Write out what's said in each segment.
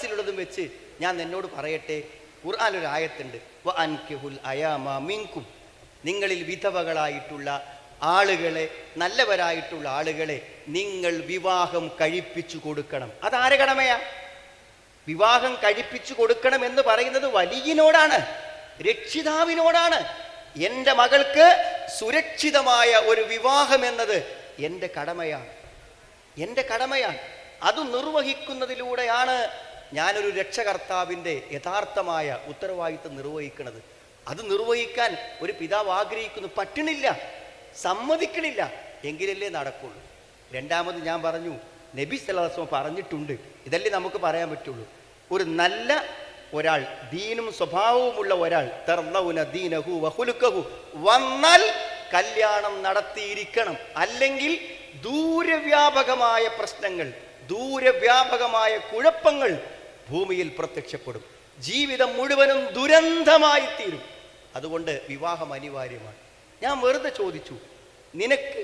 മനസ്സിലുള്ളതും വെച്ച് ഞാൻ എന്നോട് പറയട്ടെ. ഖുർആനിലൊരു ആയത്തുണ്ട്, വഅൻകിഹുൽ അയാമ മിൻകും, നിങ്ങളിൽ വിധവകളായിട്ടുള്ള ആളുകളെ, നല്ലവരായിട്ടുള്ള ആളുകളെ നിങ്ങൾ വിവാഹം കഴിപ്പിച്ചു കൊടുക്കണം. അതാരെ കടമയാ? വിവാഹം കഴിപ്പിച്ചു കൊടുക്കണം എന്ന് പറയുന്നത് വലിയനോടാണ്, രക്ഷിതാവിനോടാണ്. എൻ്റെ മകൾക്ക് സുരക്ഷിതമായ ഒരു വിവാഹം എന്നത് എൻ്റെ കടമയാണ്, എൻ്റെ കടമയാണ്. അത് നിർവഹിക്കുന്നതിലൂടെയാണ് ഞാനൊരു രക്ഷകർത്താവിൻ്റെ യഥാർത്ഥമായ ഉത്തരവാദിത്വം നിർവഹിക്കുന്നത്. അത് നിർവഹിക്കാൻ ഒരു പിതാവ് ആഗ്രഹിക്കുന്നു, പറ്റണില്ല, സമ്മതിക്കണില്ല, എങ്കിലല്ലേ നടക്കുള്ളൂ. രണ്ടാമത് ഞാൻ പറഞ്ഞു, നബി സല്ലല്ലാഹു അലൈഹി വസല്ലം പറഞ്ഞിട്ടുണ്ട്, ഇതല്ലേ നമുക്ക് പറയാൻ പറ്റുള്ളൂ. ഒരു നല്ല ഒരാൾ, ദീനും സ്വഭാവവുമുള്ള ഒരാൾ, തർദൗന ദീനഹു വഖുലുഖഹു, വന്നാൽ കല്യാണം നടത്തിയിരിക്കണം. അല്ലെങ്കിൽ ദൂരവ്യാപകമായ പ്രശ്നങ്ങൾ, ദൂരവ്യാപകമായ കുഴപ്പങ്ങൾ ഭൂമിയിൽ പ്രത്യക്ഷപ്പെടും. ജീവിതം മുഴുവനും ദുരന്തമായി തീരും. അതുകൊണ്ട് വിവാഹം അനിവാര്യമാണ്. ഞാൻ വെറുതെ ചോദിച്ചു, നിനക്ക്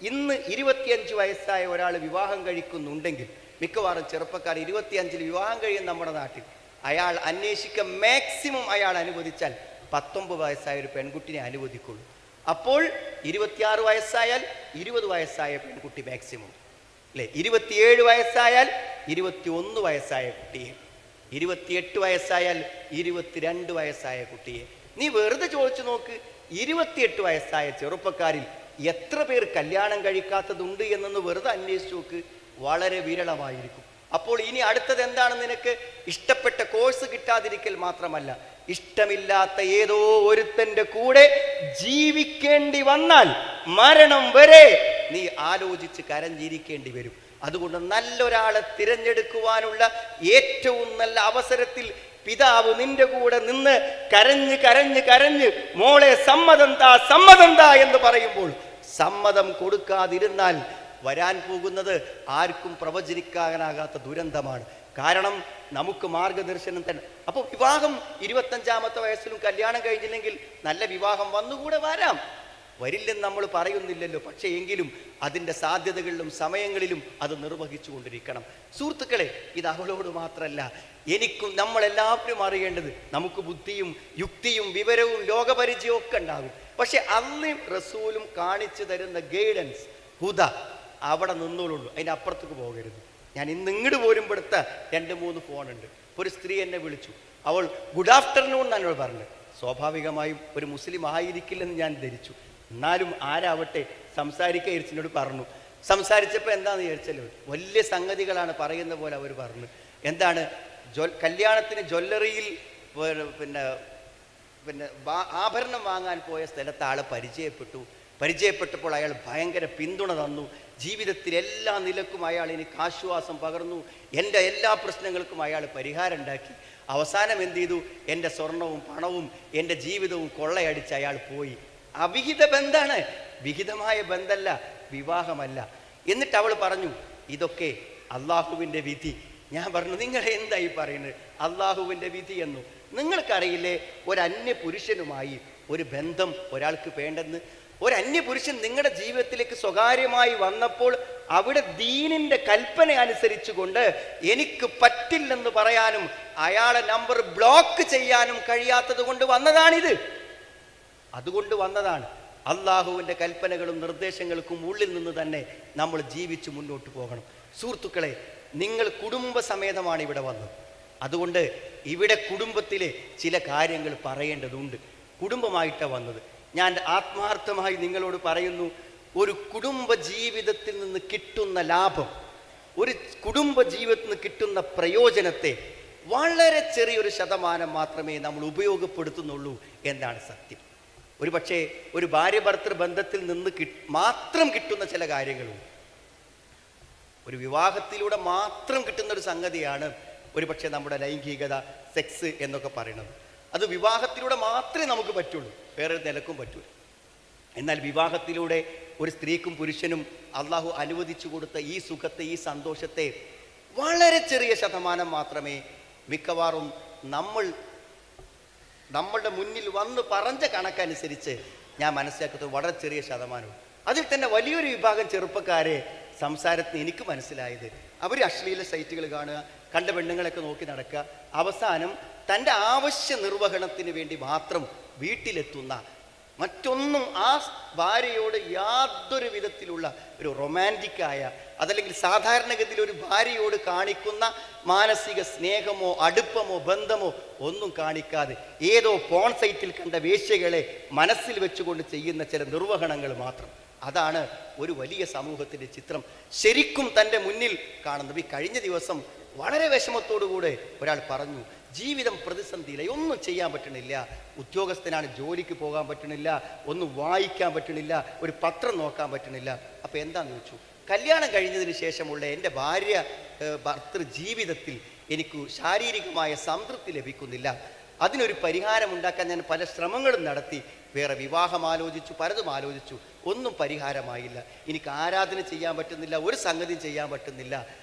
ഇന്ന് 25 വയസ്സായ ഒരാൾ വിവാഹം കഴിക്കുന്നുണ്ടെങ്കിൽ, മിക്കവാറും ചെറുപ്പക്കാർ 25 വിവാഹം കഴിയും നമ്മുടെ നാട്ടിൽ, അയാൾ അന്വേഷിക്കാൻ മാക്സിമം അയാൾ അനുവദിച്ചാൽ 19 വയസ്സായ ഒരു പെൺകുട്ടിനെ അനുവദിക്കുള്ളൂ. അപ്പോൾ 26 വയസ്സായാൽ 20 വയസ്സായ പെൺകുട്ടി മാക്സിമം അല്ലേ, 27 വയസ്സായാൽ 21 വയസ്സായ കുട്ടിയെ, 28 വയസ്സായാൽ 22 വയസ്സായ കുട്ടിയെ. നീ വെറുതെ ചോദിച്ചു നോക്ക്, 28 വയസ്സായ ചെറുപ്പക്കാരിൽ എത്ര പേർ കല്യാണം കഴിക്കാത്തതുണ്ട് എന്നൊന്ന് വെറുതെ അന്വേഷിച്ചു നോക്ക്. വളരെ വിരളമായിരിക്കും. അപ്പോൾ ഇനി അടുത്തത് എന്താണ്? നിനക്ക് ഇഷ്ടപ്പെട്ട കോഴ്സ് കിട്ടാതിരിക്കൽ മാത്രമല്ല, ഇഷ്ടമില്ലാത്ത ഏതോ ഒരുത്തൻ്റെ കൂടെ ജീവിക്കേണ്ടി വന്നാൽ മരണം വരെ നീ ആലോചിച്ച് കരഞ്ഞിരിക്കേണ്ടി വരും. അതുകൊണ്ട് നല്ലൊരാളെ തിരഞ്ഞെടുക്കുവാനുള്ള ഏറ്റവും നല്ല അവസരത്തിൽ പിതാവ് നിന്റെ കൂടെ നിന്ന് കരഞ്ഞ് കരഞ്ഞ് കരഞ്ഞ് മോളെ സമ്മതം താ, സമ്മതം താ എന്ന് പറയുമ്പോൾ സമ്മതം കൊടുക്കാതിരുന്നാൽ വരാൻ പോകുന്നത് ആർക്കും പ്രവചിക്കാനാകാത്ത ദുരന്തമാണ്. കാരണം നമുക്ക് മാർഗദർശനം തന്നെ. അപ്പോൾ വിവാഹം 25-ാമത്തെ വയസ്സിലും കല്യാണം കഴിഞ്ഞില്ലെങ്കിൽ നല്ല വിവാഹം വന്നുകൂടെ വരാം, വരില്ലെന്ന് നമ്മൾ പറയുന്നില്ലല്ലോ. പക്ഷേ എങ്കിലും അതിൻ്റെ സാധ്യതകളിലും സമയങ്ങളിലും അത് നിർവഹിച്ചു കൊണ്ടിരിക്കണം. സുഹൃത്തുക്കളെ, ഇത് അവളോട് മാത്രമല്ല, എനിക്കും നമ്മളെല്ലാവരും അറിയേണ്ടത്, നമുക്ക് ബുദ്ധിയും യുക്തിയും വിവരവും ലോകപരിചയവും ഒക്കെ ഉണ്ടാകും. പക്ഷെ അള്ളയും റസൂലും കാണിച്ചു തരുന്ന ഗൈഡൻസ്, ഹുദ, അവിടെ നിന്നോളുള്ളൂ, അതിൻ്റെ അപ്പുറത്തേക്ക് പോകരുത്. ഞാൻ ഇന്ന് ഇങ്ങോട്ട് പോരുമ്പോഴത്തെ 2-3 ഫോണുണ്ട്. ഒരു സ്ത്രീ എന്നെ വിളിച്ചു, അവൾ ഗുഡ് ആഫ്റ്റർനൂൺ എന്നോട് പറഞ്ഞു. സ്വാഭാവികമായും ഒരു മുസ്ലിം ആയിരിക്കില്ലെന്ന് ഞാൻ ധരിച്ചു. എന്നാലും ആരാവട്ടെ സംസാരിക്കുക ഇരിച്ചിനോട് പറഞ്ഞു. സംസാരിച്ചപ്പോൾ എന്താണെന്ന് വിചാരിച്ചല്ലോ, വലിയ സംഗതികളാണ് പറയുന്ന പോലെ അവർ പറഞ്ഞു. എന്താണ്? കല്യാണത്തിന് ജ്വല്ലറിയിൽ പിന്നെ ആഭരണം വാങ്ങാൻ പോയ സ്ഥലത്ത് ആളെ പരിചയപ്പെട്ടപ്പോൾ അയാൾ ഭയങ്കര പിന്തുണ തന്നു. ജീവിതത്തിൽ എല്ലാ നിലക്കും അയാൾ എനിക്ക് ആശ്വാസം പകർന്നു. എൻ്റെ എല്ലാ പ്രശ്നങ്ങൾക്കും അയാൾ പരിഹാരം ഉണ്ടാക്കി. അവസാനം എന്ത് ചെയ്തു? എൻ്റെ സ്വർണവും പണവും എൻ്റെ ജീവിതവും കൊള്ളയടിച്ച് അയാൾ പോയി. അവിഹിത ബന്ധാണ്, വിഹിതമായ ബന്ധമല്ല, വിവാഹമല്ല. എന്നിട്ട് അവൾ പറഞ്ഞു, ഇതൊക്കെ അള്ളാഹുവിൻ്റെ വിധി. ഞാൻ പറഞ്ഞു, നിങ്ങൾ എന്തായി പറയുന്നത്? അള്ളാഹുവിൻ്റെ വിധി എന്നു നിങ്ങൾക്കറിയില്ലേ? ഒരു അന്യപുരുഷനുമായി ഒരു ബന്ധം ഒരാൾക്ക് വേണ്ടെന്ന്. ഒരു അന്യപുരുഷൻ നിങ്ങളുടെ ജീവിതത്തിലേക്ക് സ്വകാര്യമായി വന്നപ്പോൾ അവിടെ ദീനിൻ്റെ കൽപ്പന അനുസരിച്ചുകൊണ്ട് എനിക്ക് പറ്റില്ലെന്ന് പറയാനും അയാളെ നമ്പർ ബ്ലോക്ക് ചെയ്യാനും കഴിയാത്തത് കൊണ്ട് വന്നതാണിത്. അതുകൊണ്ട് വന്നതാണ്. അള്ളാഹുവിൻ്റെ കൽപ്പനകളും നിർദ്ദേശങ്ങൾക്കും ഉള്ളിൽ നിന്ന് തന്നെ നമ്മൾ ജീവിച്ച് മുന്നോട്ട് പോകണം. സുഹൃത്തുക്കളെ, നിങ്ങൾ കുടുംബസമേതമാണ് ഇവിടെ വന്നത്. അതുകൊണ്ട് ഇവിടെ കുടുംബത്തിലെ ചില കാര്യങ്ങൾ പറയേണ്ടതുണ്ട്. കുടുംബമായിട്ടാണ് വന്നത്. ഞാൻ ആത്മാർത്ഥമായി നിങ്ങളോട് പറയുന്നു, ഒരു കുടുംബ ജീവിതത്തിൽ നിന്ന് കിട്ടുന്ന ലാഭം, ഒരു കുടുംബ ജീവിതത്തിൽ നിന്ന് കിട്ടുന്ന പ്രയോജനത്തെ വളരെ ചെറിയൊരു ശതമാനം മാത്രമേ നമ്മൾ ഉപയോഗപ്പെടുത്തുന്നുള്ളൂ എന്നാണ് സത്യം. ഒരു പക്ഷേ ഒരു ഭാര്യ ഭർത്തൃ ബന്ധത്തിൽ നിന്ന് മാത്രം കിട്ടുന്ന ചില കാര്യങ്ങളുണ്ട്. ഒരു വിവാഹത്തിലൂടെ മാത്രം കിട്ടുന്ന ഒരു സംഗതിയാണ് ഒരു പക്ഷേ നമ്മുടെ ലൈംഗികത, സെക്സ് എന്നൊക്കെ പറയുന്നത്. അത് വിവാഹത്തിലൂടെ മാത്രമേ നമുക്ക് പറ്റുള്ളൂ, വേറെ നിലക്കും പറ്റൂല. എന്നാൽ വിവാഹത്തിലൂടെ ഒരു സ്ത്രീക്കും പുരുഷനും അള്ളാഹു അനുവദിച്ചു കൊടുത്ത ഈ സുഖത്തെ, ഈ സന്തോഷത്തെ വളരെ ചെറിയ ശതമാനം മാത്രമേ മിക്കവാറും നമ്മളുടെ മുന്നിൽ വന്ന് പറഞ്ഞ കണക്കനുസരിച്ച് ഞാൻ മനസ്സിലാക്കുന്നത് വളരെ ചെറിയ ശതമാനവും. അതിൽ തന്നെ വലിയൊരു വിഭാഗം ചെറുപ്പക്കാരെ സംസാരത്തിന് എനിക്ക് മനസ്സിലായത്, അവർ അശ്ലീല സൈറ്റുകൾ കാണുക, കണ്ട പെണ്ണുങ്ങളൊക്കെ നോക്കി നടക്കുക, അവസാനം തൻ്റെ ആവശ്യ നിർവഹണത്തിന് വേണ്ടി മാത്രം വീട്ടിലെത്തുന്ന, മറ്റൊന്നും ആ ഭാര്യയോട് യാതൊരു വിധത്തിലുള്ള ഒരു റൊമാൻറ്റിക്കായ, അതല്ലെങ്കിൽ സാധാരണഗതിയിൽ ഒരു ഭാര്യയോട് കാണിക്കുന്ന മാനസിക സ്നേഹമോ അടുപ്പമോ ബന്ധമോ ഒന്നും കാണിക്കാതെ ഏതോ പോൺ സൈറ്റിൽ കണ്ട വേശ്യകളെ മനസ്സിൽ വെച്ചുകൊണ്ട് ചെയ്യുന്ന ചില നിർവഹണങ്ങൾ മാത്രം. അതാണ് ഒരു വലിയ സമൂഹത്തിൻ്റെ ചിത്രം ശരിക്കും തൻ്റെ മുന്നിൽ കാണുന്നത്. ഈ കഴിഞ്ഞ ദിവസം വളരെ വിഷമത്തോടുകൂടെ ഒരാൾ പറഞ്ഞു, ജീവിതം പ്രതിസന്ധിയില്ല, ഒന്നും ചെയ്യാൻ പറ്റണില്ല, ഉദ്യോഗസ്ഥനാണ്, ജോലിക്ക് പോകാൻ പറ്റണില്ല, ഒന്നും വായിക്കാൻ പറ്റണില്ല, ഒരു പത്രം നോക്കാൻ പറ്റണില്ല. അപ്പോൾ എന്താണെന്ന് ചോദിച്ചു, കല്യാണം കഴിഞ്ഞതിന് ശേഷമുള്ള എൻ്റെ ഭർത്തൃ ജീവിതത്തിൽ എനിക്ക് ശാരീരികമായ സംതൃപ്തി ലഭിക്കുന്നില്ല, അതിനൊരു പരിഹാരമുണ്ടാക്കാൻ ഞാൻ പല ശ്രമങ്ങളും നടത്തി, വേറെ വിവാഹം ആലോചിച്ചു, പലതും ആലോചിച്ചു, ഒന്നും പരിഹാരമായില്ല, എനിക്ക് ആരാധന ചെയ്യാൻ പറ്റുന്നില്ല, ഒരു സംഗതി ചെയ്യാൻ പറ്റുന്നില്ല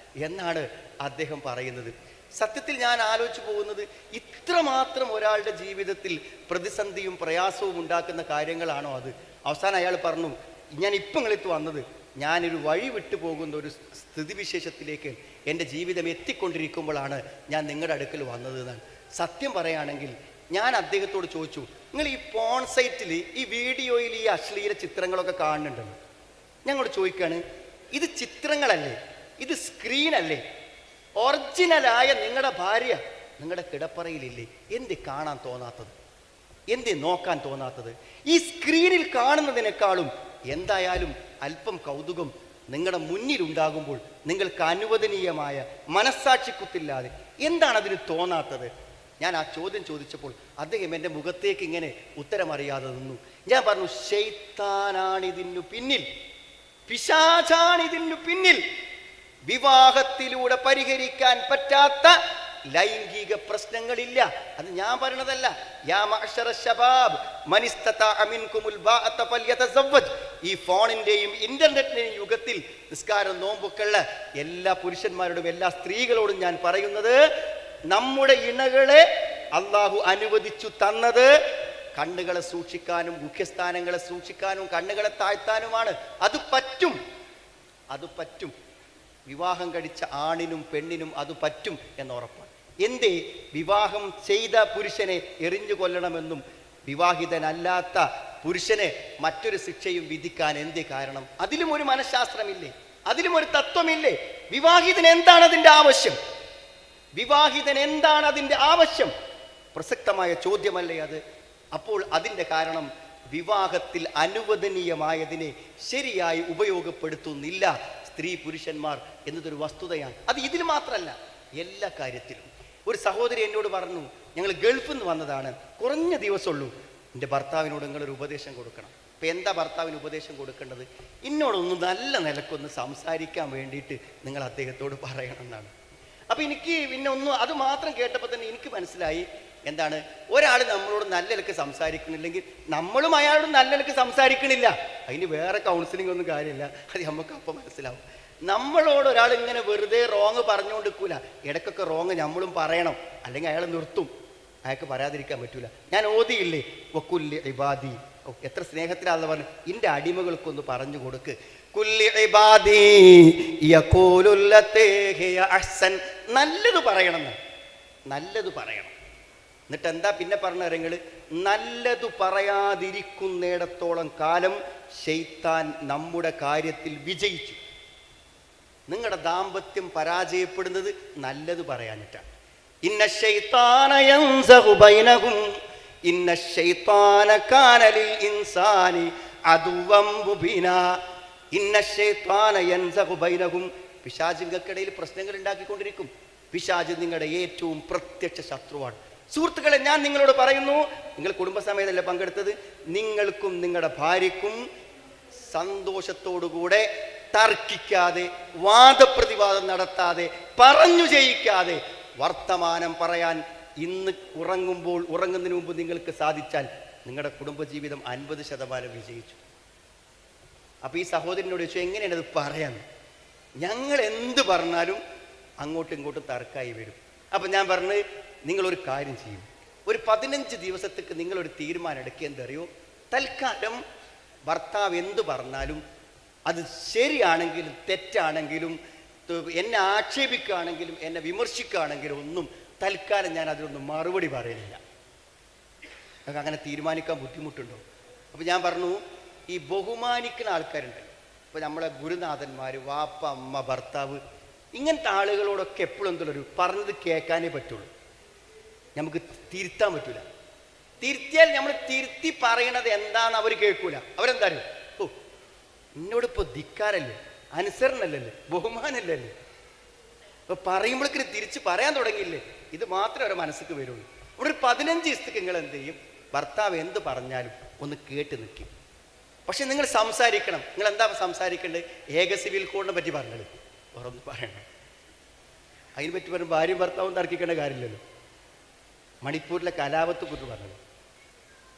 എന്നാണ് അദ്ദേഹം പറയുന്നത്. സത്യത്തിൽ ഞാൻ ആലോചിച്ചു പോകുന്നത്, ഇത്രമാത്രം ഒരാളുടെ ജീവിതത്തിൽ പ്രതിസന്ധിയും പ്രയാസവും ഉണ്ടാക്കുന്ന കാര്യങ്ങളാണോ അത്? അവസാനം അയാൾ പറഞ്ഞു, ഞാൻ ഇപ്പം നിങ്ങളെത്ത് വന്നത്, ഞാനൊരു വഴി വിട്ടു പോകുന്ന ഒരു സ്ഥിതിവിശേഷത്തിലേക്ക് എൻ്റെ ജീവിതം എത്തിക്കൊണ്ടിരിക്കുമ്പോഴാണ് ഞാൻ നിങ്ങളുടെ അടുക്കൽ വന്നത് എന്നാണ്. സത്യം പറയുകയാണെങ്കിൽ ഞാൻ അദ്ദേഹത്തോട് ചോദിച്ചു, നിങ്ങൾ ഈ പോൺ സൈറ്റിൽ ഈ വീഡിയോയിൽ ഈ അശ്ലീല ചിത്രങ്ങളൊക്കെ കാണുന്നുണ്ടല്ലോ, ഞങ്ങളോട് ചോദിക്കുകയാണ്, ഇത് ചിത്രങ്ങളല്ലേ, ഇത് സ്ക്രീനല്ലേ? ഒറിജിനലായ നിങ്ങളുടെ ഭാര്യ നിങ്ങളുടെ കിടപ്പറയിലില്ലേ? എന്ത് കാണാൻ തോന്നാത്തത്, എന്ത് നോക്കാൻ തോന്നാത്തത്? ഈ സ്ക്രീനിൽ കാണുന്നതിനേക്കാളും എന്തായാലും അല്പം കൗതുകം നിങ്ങളുടെ മുന്നിലുണ്ടാകുമ്പോൾ നിങ്ങൾക്ക് അനുവദനീയമായ മനസ്സാക്ഷിക്കുത്തില്ലാതെ എന്താണ് അതിന് തോന്നാത്തത്? ഞാൻ ആ ചോദ്യം ചോദിച്ചപ്പോൾ അദ്ദേഹം എൻ്റെ മുഖത്തേക്ക് ഇങ്ങനെ ഉത്തരമറിയാതെ നിന്നു. ഞാൻ പറഞ്ഞു, ശൈത്താനാണിതിനു പിന്നിൽ, പിശാചാണിതിനു പിന്നിൽ. വിവാഹത്തിലൂടെ പരിഹരിക്കാൻ പറ്റാത്ത ലൈംഗിക പ്രശ്നങ്ങളില്ല. അത് ഞാൻ പറയണതല്ല. യാ മഅ്ശറ ശബാബ് മൻ ഇസ്തതാഅ മിൻകുമുൽ ബാഅത ഫൽയതസവ്വജ്. ഈ ഫോണിൻ്റെയും ഇൻ്റർനെറ്റിൻ്റെയും യുഗത്തിൽ നിസ്കാരം നോമ്പൊക്കെയുള്ള എല്ലാ പുരുഷന്മാരോടും എല്ലാ സ്ത്രീകളോടും ഞാൻ പറയുന്നത്, നമ്മുടെ ഇണകളെ അള്ളാഹു അനുവദിച്ചു തന്നത് കണ്ണുകളെ സൂക്ഷിക്കാനും മുഖ്യസ്ഥാനങ്ങളെ സൂക്ഷിക്കാനും കണ്ണുകളെ താഴ്ത്താനുമാണ്. അത് പറ്റും. വിവാഹം കഴിച്ച ആണിനും പെണ്ണിനും അത് പറ്റും എന്നുറപ്പാണ്. എന്തേ വിവാഹം ചെയ്ത പുരുഷനെ എറിഞ്ഞു കൊല്ലണമെന്നും വിവാഹിതനല്ലാത്ത പുരുഷനെ മറ്റൊരു ശിക്ഷയും വിധിക്കാൻ എന്തേ കാരണം? അതിലും ഒരു മനഃശാസ്ത്രമില്ലേ? അതിലും ഒരു തത്വമില്ലേ? വിവാഹിതൻ എന്താണ് അതിൻ്റെ ആവശ്യം? പ്രസക്തമായ ചോദ്യമല്ലേ അത്? അപ്പോൾ അതിൻ്റെ കാരണം വിവാഹത്തിൽ അനുവദനീയമായതിനെ ശരിയായി ഉപയോഗപ്പെടുത്തുന്നില്ല സ്ത്രീ പുരുഷന്മാർ എന്നതൊരു വസ്തുതയാണ്. അത് ഇതിൽ മാത്രമല്ല, എല്ലാ കാര്യത്തിലും. ഒരു സഹോദരി എന്നോട് പറഞ്ഞു, ഞങ്ങൾ ഗൾഫിൽ നിന്ന് വന്നതാണ്, കുറഞ്ഞ ദിവസമുള്ളൂ, എൻ്റെ ഭർത്താവിനോട് നിങ്ങളൊരു ഉപദേശം കൊടുക്കണം. അപ്പം എന്താ ഭർത്താവിന് ഉപദേശം കൊടുക്കേണ്ടത്? എന്നോടൊന്ന് നല്ല നിലക്കൊന്ന് സംസാരിക്കാൻ വേണ്ടിയിട്ട് നിങ്ങൾ അദ്ദേഹത്തോട് പറയണം എന്നാണ്. അപ്പം എനിക്ക് പിന്നെ ഒന്നും അത് മാത്രം കേട്ടപ്പോൾ തന്നെ എനിക്ക് മനസ്സിലായി, എന്താണ്, ഒരാൾ നമ്മളോട് നല്ല നിലക്ക് സംസാരിക്കണില്ലെങ്കിൽ നമ്മളും അയാളോട് നല്ല നിലക്ക് സംസാരിക്കണില്ല. അതിന് വേറെ കൗൺസിലിംഗ് ഒന്നും കാര്യമില്ല, അത് നമുക്ക് അപ്പം മനസ്സിലാവും. നമ്മളോട് ഒരാൾ ഇങ്ങനെ വെറുതെ റോങ് പറഞ്ഞുകൊണ്ടിരിക്കൂല, ഇടയ്ക്കൊക്കെ റോങ് നമ്മളും പറയണം, അല്ലെങ്കിൽ അയാൾ നിർത്തും. അയാൾക്ക് പറയാതിരിക്കാൻ പറ്റൂല. ഞാൻ ഓതിയില്ലേ, വക്കുല്ലി ഇബാദി, എത്ര സ്നേഹത്തിലാണെന്ന് പറഞ്ഞു, എൻ്റെ അടിമകൾക്കൊന്ന് പറഞ്ഞു കൊടുക്ക്, കുല്ലി ഇബാദി യഖൂലുല്ലതീ ഹിയ അഹ്സൻ. നല്ലത് പറയണം. എന്നിട്ട് എന്താ പിന്നെ പറഞ്ഞ കാര്യങ്ങൾ? നല്ലതു പറയാതിരിക്കുന്നിടത്തോളം കാലം ശൈത്താൻ നമ്മുടെ കാര്യത്തിൽ വിജയിച്ചു. നിങ്ങളുടെ ദാമ്പത്യം പരാജയപ്പെടുന്നത് നല്ലത് പറയാനിട്ടാണ്. ഇന്ന ശൈത്താന യൻസഹു ബൈനഹും ഇന്ന ശൈത്താന കാന ലിൽ ഇൻസാനി അദുവം മുബീനാ. ഇന്ന ശൈത്താന യൻസഹു ബൈനഹും. പിശാചുകൾക്കിടയിൽ പ്രശ്നങ്ങൾ ഉണ്ടാക്കിക്കൊണ്ടിരിക്കും. പിശാച് നിങ്ങളുടെ ഏറ്റവും പ്രത്യക്ഷ ശത്രുവാണ്. സുഹൃത്തുക്കളെ, ഞാൻ നിങ്ങളോട് പറയുന്നു, നിങ്ങൾ കുടുംബസമേതല്ലേ പങ്കെടുത്തത്, നിങ്ങൾക്കും നിങ്ങളുടെ ഭാര്യയ്ക്കും സന്തോഷത്തോടുകൂടെ തർക്കിക്കാതെ, വാദപ്രതിവാദം നടത്താതെ, പറഞ്ഞു ചെയ്യിക്കാതെ വർത്തമാനം പറയാൻ ഇന്ന് ഉറങ്ങുന്നതിന് മുമ്പ് നിങ്ങൾക്ക് സാധിച്ചാൽ നിങ്ങളുടെ കുടുംബജീവിതം 50% വിജയിച്ചു. അപ്പോൾ ഈ സഹോദരനോട് ചോദിച്ചു, എങ്ങനെയാണ് അത് പറയാൻ? ഞങ്ങൾ എന്ത് പറഞ്ഞാലും അങ്ങോട്ടും ഇങ്ങോട്ടും തർക്കമായി വരും. അപ്പം ഞാൻ പറഞ്ഞ്, നിങ്ങളൊരു കാര്യം ചെയ്യും, ഒരു 15 ദിവസത്തേക്ക് നിങ്ങളൊരു തീരുമാനം എടുക്കുക. എന്തറിയോ, തൽക്കാലം ഭർത്താവ് എന്ത് പറഞ്ഞാലും അത് ശരിയാണെങ്കിലും തെറ്റാണെങ്കിലും എന്നെ ആക്ഷേപിക്കുകയാണെങ്കിലും എന്നെ വിമർശിക്കുകയാണെങ്കിലും ഒന്നും തൽക്കാലം ഞാൻ അതിനൊന്നും മറുപടി പറയുന്നില്ല. നമുക്ക് അങ്ങനെ തീരുമാനിക്കാൻ ബുദ്ധിമുട്ടുണ്ടോ? അപ്പോൾ ഞാൻ പറഞ്ഞു, ഈ ബഹുമാനിക്കുന്ന ആൾക്കാരുണ്ടല്ലോ, ഇപ്പോൾ നമ്മളെ ഗുരുനാഥന്മാർ, വാപ്പ, അമ്മ, ഭർത്താവ്, ഇങ്ങനത്തെ ആളുകളോടൊക്കെ എപ്പോഴും എന്തുള്ളൊരു പറഞ്ഞത് കേൾക്കാനേ പറ്റുള്ളൂ. നമുക്ക് തിരുത്താൻ പറ്റൂല. തിരുത്തിയാൽ നമ്മൾ തിരുത്തി പറയണത് എന്താണെന്ന് അവർ കേൾക്കൂല. അവരെന്താ അറിയോ? ഓ, എന്നോടിപ്പോൾ ധിക്കാരല്ലേ, അനുസരണല്ലേ, ബഹുമാനല്ലേ. അപ്പോൾ പറയുമ്പോഴേക്കും തിരിച്ച് പറയാൻ തുടങ്ങിയില്ലേ, ഇത് മാത്രമേ അവരുടെ മനസ്സിക്ക് വരുള്ളൂ. ഇവിടെ ഒരു 15 ദിവസത്തേക്ക് നിങ്ങൾ എന്ത് ചെയ്യും? ഭർത്താവ് എന്ത് പറഞ്ഞാലും ഒന്ന് കേട്ട് നിൽക്കും. പക്ഷെ നിങ്ങൾ സംസാരിക്കണം. നിങ്ങൾ എന്താ സംസാരിക്കേണ്ടത്? ഏക സിവിൽ കോഡിനെ പറ്റി പറഞ്ഞത് വേറൊന്നും പറയണം. അതിനെ പറ്റി പറഞ്ഞ് ഭാര്യയും ഭർത്താവും തർക്കിക്കേണ്ട കാര്യമില്ലല്ലോ. മണിപ്പൂരിലെ കലാപത്തെ കുറിച്ച് പറഞ്ഞത്,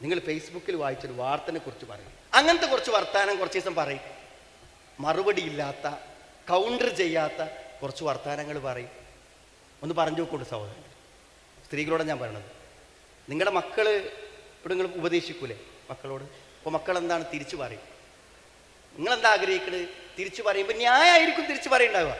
നിങ്ങൾ ഫേസ്ബുക്കിൽ വായിച്ചൊരു വാർത്തനെ കുറിച്ച് പറയും. അങ്ങനത്തെ കുറച്ച് വർത്താനം കുറച്ച് ദിവസം പറയും. മറുപടി ഇല്ലാത്ത, കൗണ്ടർ ചെയ്യാത്ത കുറച്ച് വർത്താനങ്ങൾ പറയും. ഒന്ന് പറഞ്ഞു നോക്കൊണ്ട് സഹോദരൻ, സ്ത്രീകളോട് ഞാൻ പറയണത്. നിങ്ങളുടെ മക്കൾ ഇവിടെ നിങ്ങൾ ഉപദേശിക്കൂലേ മക്കളോട്? അപ്പോൾ മക്കളെന്താണ് തിരിച്ചു പറയും? നിങ്ങളെന്താ ആഗ്രഹിക്കുന്നത്? തിരിച്ചു പറയുമ്പോൾ ന്യായമായിരിക്കും തിരിച്ചു പറയുണ്ടാവുക.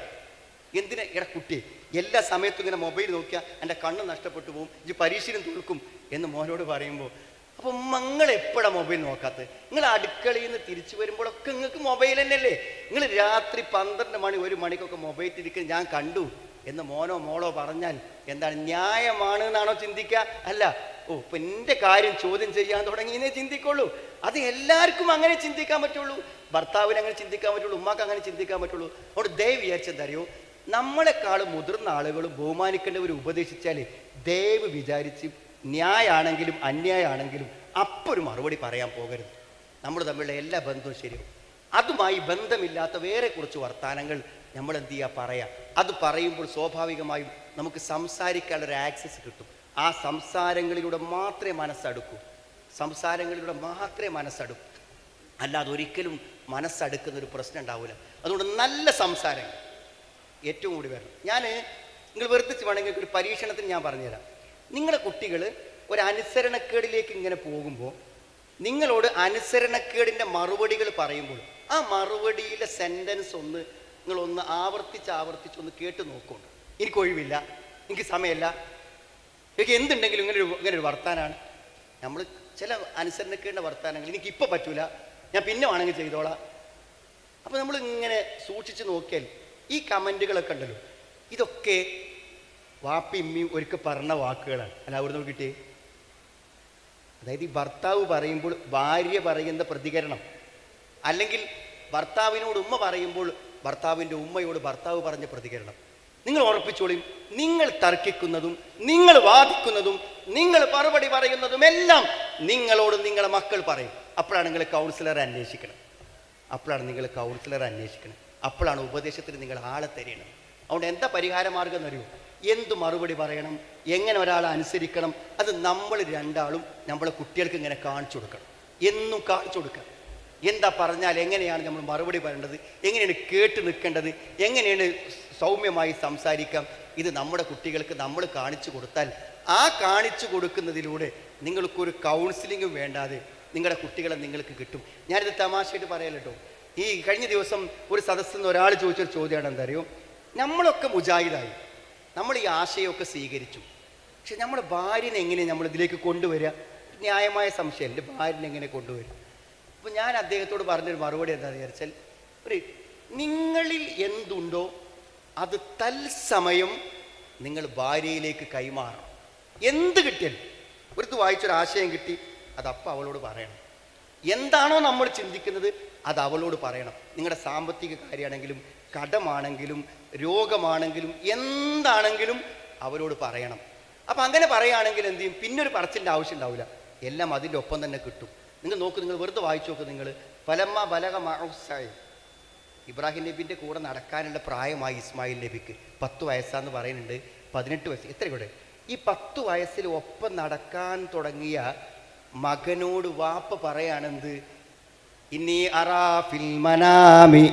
എന്തിനാ എടാ കുട്ടി എല്ലാ സമയത്തും ഇങ്ങനെ മൊബൈൽ നോക്കിയാൽ എൻ്റെ കണ്ണ് നഷ്ടപ്പെട്ടു പോകും, ഇത് പരീക്ഷയിലും തോൽക്കും എന്ന് മോനോട് പറയുമ്പോൾ, അപ്പോൾ നിങ്ങൾ എപ്പോഴാണ് മൊബൈൽ നോക്കാത്തത്? നിങ്ങൾ അടുക്കളയിൽ നിന്ന് തിരിച്ചു വരുമ്പോഴൊക്കെ നിങ്ങൾക്ക് മൊബൈൽ തന്നെയല്ലേ? നിങ്ങൾ രാത്രി 12 മണി 1 മണിക്കൊക്കെ മൊബൈൽ തിരിക്കുന്നത് ഞാൻ കണ്ടു എന്ന് മോനോ മോളോ പറഞ്ഞാൽ എന്താണ്, ന്യായമാണ് എന്നാണോ ചിന്തിക്കുക? അല്ല, ഓ ഇപ്പം എൻ്റെ കാര്യം ചോദ്യം ചെയ്യാൻ തുടങ്ങിയെന്നേ ചിന്തിക്കുള്ളൂ. അത് എല്ലാവർക്കും അങ്ങനെ ചിന്തിക്കാൻ പറ്റുള്ളൂ. ഭർത്താവിന് അങ്ങനെ ചിന്തിക്കാൻ പറ്റുള്ളൂ, ഉമ്മാക്ക് അങ്ങനെ ചിന്തിക്കാൻ പറ്റുള്ളൂ. അവിടെ ദയവ് വിചാരിച്ചെന്തറിയോ, നമ്മളെക്കാളും മുതിർന്ന ആളുകളും ബഹുമാനിക്കേണ്ടവർ ഉപദേശിച്ചാൽ ദയവ് വിചാരിച്ച് ന്യായാണെങ്കിലും അന്യായമാണെങ്കിലും അപ്പോൾ ഒരു മറുപടി പറയാൻ പോകരുത്. നമ്മൾ തമ്മിലുള്ള എല്ലാ ബന്ധവും ശരിയാവും. അതുമായി ബന്ധമില്ലാത്ത വേറെ കുറച്ച് വർത്തമാനങ്ങൾ നമ്മൾ എന്ത് ചെയ്യുക, പറയാം. അത് പറയുമ്പോൾ സ്വാഭാവികമായും നമുക്ക് സംസാരിക്കാനുള്ളൊരു ആക്സസ് കിട്ടും. ആ സംസാരങ്ങളിലൂടെ മാത്രമേ മനസ്സടുക്കൂ. സംസാരങ്ങളിലൂടെ മാത്രമേ മനസ്സടുക്കൂ. അല്ലാതെ ഒരിക്കലും മനസ്സടുക്കുന്നൊരു പ്രശ്നം ഉണ്ടാവില്ല. അതുകൊണ്ട് നല്ല സംസാരങ്ങൾ ഏറ്റവും കൂടി വരണം. നിങ്ങൾ വെറുതെ വേണമെങ്കിൽ ഒരു പരീക്ഷണത്തിന് ഞാൻ പറഞ്ഞുതരാം. നിങ്ങളുടെ കുട്ടികൾ ഒരു അനുസരണക്കേടിലേക്ക് ഇങ്ങനെ പോകുമ്പോൾ നിങ്ങളോട് അനുസരണക്കേടിൻ്റെ മറുപടികൾ പറയുമ്പോൾ ആ മറുപടിയിലെ സെൻറ്റൻസ് നിങ്ങളൊന്ന് ആവർത്തിച്ചൊന്ന് കേട്ട് നോക്കുന്നുണ്ട്. എനിക്കൊഴിവില്ല, എനിക്ക് സമയമില്ല, എനിക്ക് എന്തുണ്ടെങ്കിലും ഇങ്ങനെ ഒരു വർത്താനാണ്. നമ്മൾ ചില അനുസരണക്കേടിൻ്റെ വർത്താനങ്ങൾ എനിക്കിപ്പോൾ പറ്റൂല, ഞാൻ പിന്നെ വേണമെങ്കിൽ ചെയ്തോളാം. അപ്പോൾ നമ്മൾ ഇങ്ങനെ സൂക്ഷിച്ച് നോക്കിയാൽ ഈ കമൻറ്റുകളൊക്കെ ഉണ്ടല്ലോ, ഇതൊക്കെ വാപ്പി ഇമ്മിയും ഒരിക്കൽ പറഞ്ഞ വാക്കുകളാണ്. അല്ല അവിടെ നോക്കിയിട്ടേ, അതായത് ഈ ഭർത്താവ് പറയുമ്പോൾ ഭാര്യ പറയുന്ന പ്രതികരണം, അല്ലെങ്കിൽ ഭർത്താവിനോട് ഉമ്മ പറയുമ്പോൾ ഭർത്താവിൻ്റെ ഉമ്മയോട് ഭർത്താവ് പറഞ്ഞ പ്രതികരണം. നിങ്ങൾ ഉറപ്പിച്ചോളിയും, നിങ്ങൾ തർക്കിക്കുന്നതും നിങ്ങൾ വാദിക്കുന്നതും നിങ്ങൾ മറുപടി പറയുന്നതും എല്ലാം നിങ്ങളോട് നിങ്ങളെ മക്കൾ പറയും. അപ്പോഴാണ് നിങ്ങൾ കൗൺസിലറെ അന്വേഷിക്കണം. അപ്പോഴാണ് ഉപദേശത്തിന് നിങ്ങൾ ആളെ തരണം. അതുകൊണ്ട് എന്താ പരിഹാര മാർഗം എന്നറിയോ? എന്ത് മറുപടി പറയണം, എങ്ങനെ ഒരാളെ അനുസരിക്കണം, അത് നമ്മൾ രണ്ടാളും നമ്മളെ കുട്ടികൾക്ക് ഇങ്ങനെ കാണിച്ചു കൊടുക്കണം. എന്നും കാണിച്ചു കൊടുക്കണം. എന്താ പറഞ്ഞാൽ എങ്ങനെയാണ് നമ്മൾ മറുപടി പറയേണ്ടത്, എങ്ങനെയാണ് കേട്ട് നിൽക്കേണ്ടത്, എങ്ങനെയാണ് സൗമ്യമായി സംസാരിക്കാം, ഇത് നമ്മുടെ കുട്ടികൾക്ക് നമ്മൾ കാണിച്ചു കൊടുത്താൽ ആ കാണിച്ചു കൊടുക്കുന്നതിലൂടെ നിങ്ങൾക്കൊരു കൗൺസിലിങ്ങും വേണ്ടാതെ നിങ്ങളുടെ കുട്ടികളെ നിങ്ങൾക്ക് കിട്ടും. ഞാനിത് തമാശയായിട്ട് പറയാലോ കേട്ടോ. ഈ കഴിഞ്ഞ ദിവസം ഒരു സദസ്സിൽ നിന്ന് ഒരാൾ ചോദിച്ചൊരു ചോദ്യമാണ്, എന്താ അറിയോ, നമ്മളൊക്കെ മുജാഹിദായി, നമ്മൾ ഈ ആശയമൊക്കെ സ്വീകരിച്ചു, പക്ഷെ നമ്മുടെ ഭാര്യനെ എങ്ങനെ നമ്മൾ ഇതിലേക്ക് കൊണ്ടുവരിക? ന്യായമായ സംശയം, എൻ്റെ ഭാര്യനെ എങ്ങനെ കൊണ്ടുവരും? അപ്പോൾ ഞാൻ അദ്ദേഹത്തോട് പറഞ്ഞൊരു മറുപടി എന്താണെന്ന് വിചാരിച്ചാൽ, നിങ്ങളിൽ എന്തുണ്ടോ അത് തത്സമയം നിങ്ങൾ ഭാര്യയിലേക്ക് കൈമാറണം. എന്ത് കിട്ടിയാലും, ഒരുത്ത് വായിച്ചൊരാശയം കിട്ടി, അതപ്പോൾ അവളോട് പറയണം. എന്താണോ നമ്മൾ ചിന്തിക്കുന്നത് അത് അവളോട് പറയണം. നിങ്ങളുടെ സാമ്പത്തിക കാര്യമാണെങ്കിലും കടമാണെങ്കിലും രോഗമാണെങ്കിലും എന്താണെങ്കിലും അവരോട് പറയണം. അപ്പം അങ്ങനെ പറയുകയാണെങ്കിൽ എന്ത് ചെയ്യും? പിന്നൊരു പറച്ചിൻ്റെ ആവശ്യം ഉണ്ടാവില്ല, എല്ലാം അതിൻ്റെ ഒപ്പം തന്നെ കിട്ടും. നിങ്ങൾ നോക്ക്, നിങ്ങൾ വെറുതെ വായിച്ചു നോക്ക്. നിങ്ങൾ ഫലമ്മ ബലഗ മഅസായി, ഇബ്രാഹിം നബിൻ്റെ കൂടെ നടക്കാനുള്ള പ്രായമായി ഇസ്മായിൽ നബിക്ക് 10 വയസ്സാന്ന് പറയുന്നുണ്ട്. 18 വയസ്സ് എത്ര ഇവിടെ? ഈ 10 വയസ്സിൽ ഒപ്പം നടക്കാൻ തുടങ്ങിയ മകനോട് വാപ്പ പറയാണെന്ത്? ഇന്നീ അറാഫിൽ മനാമി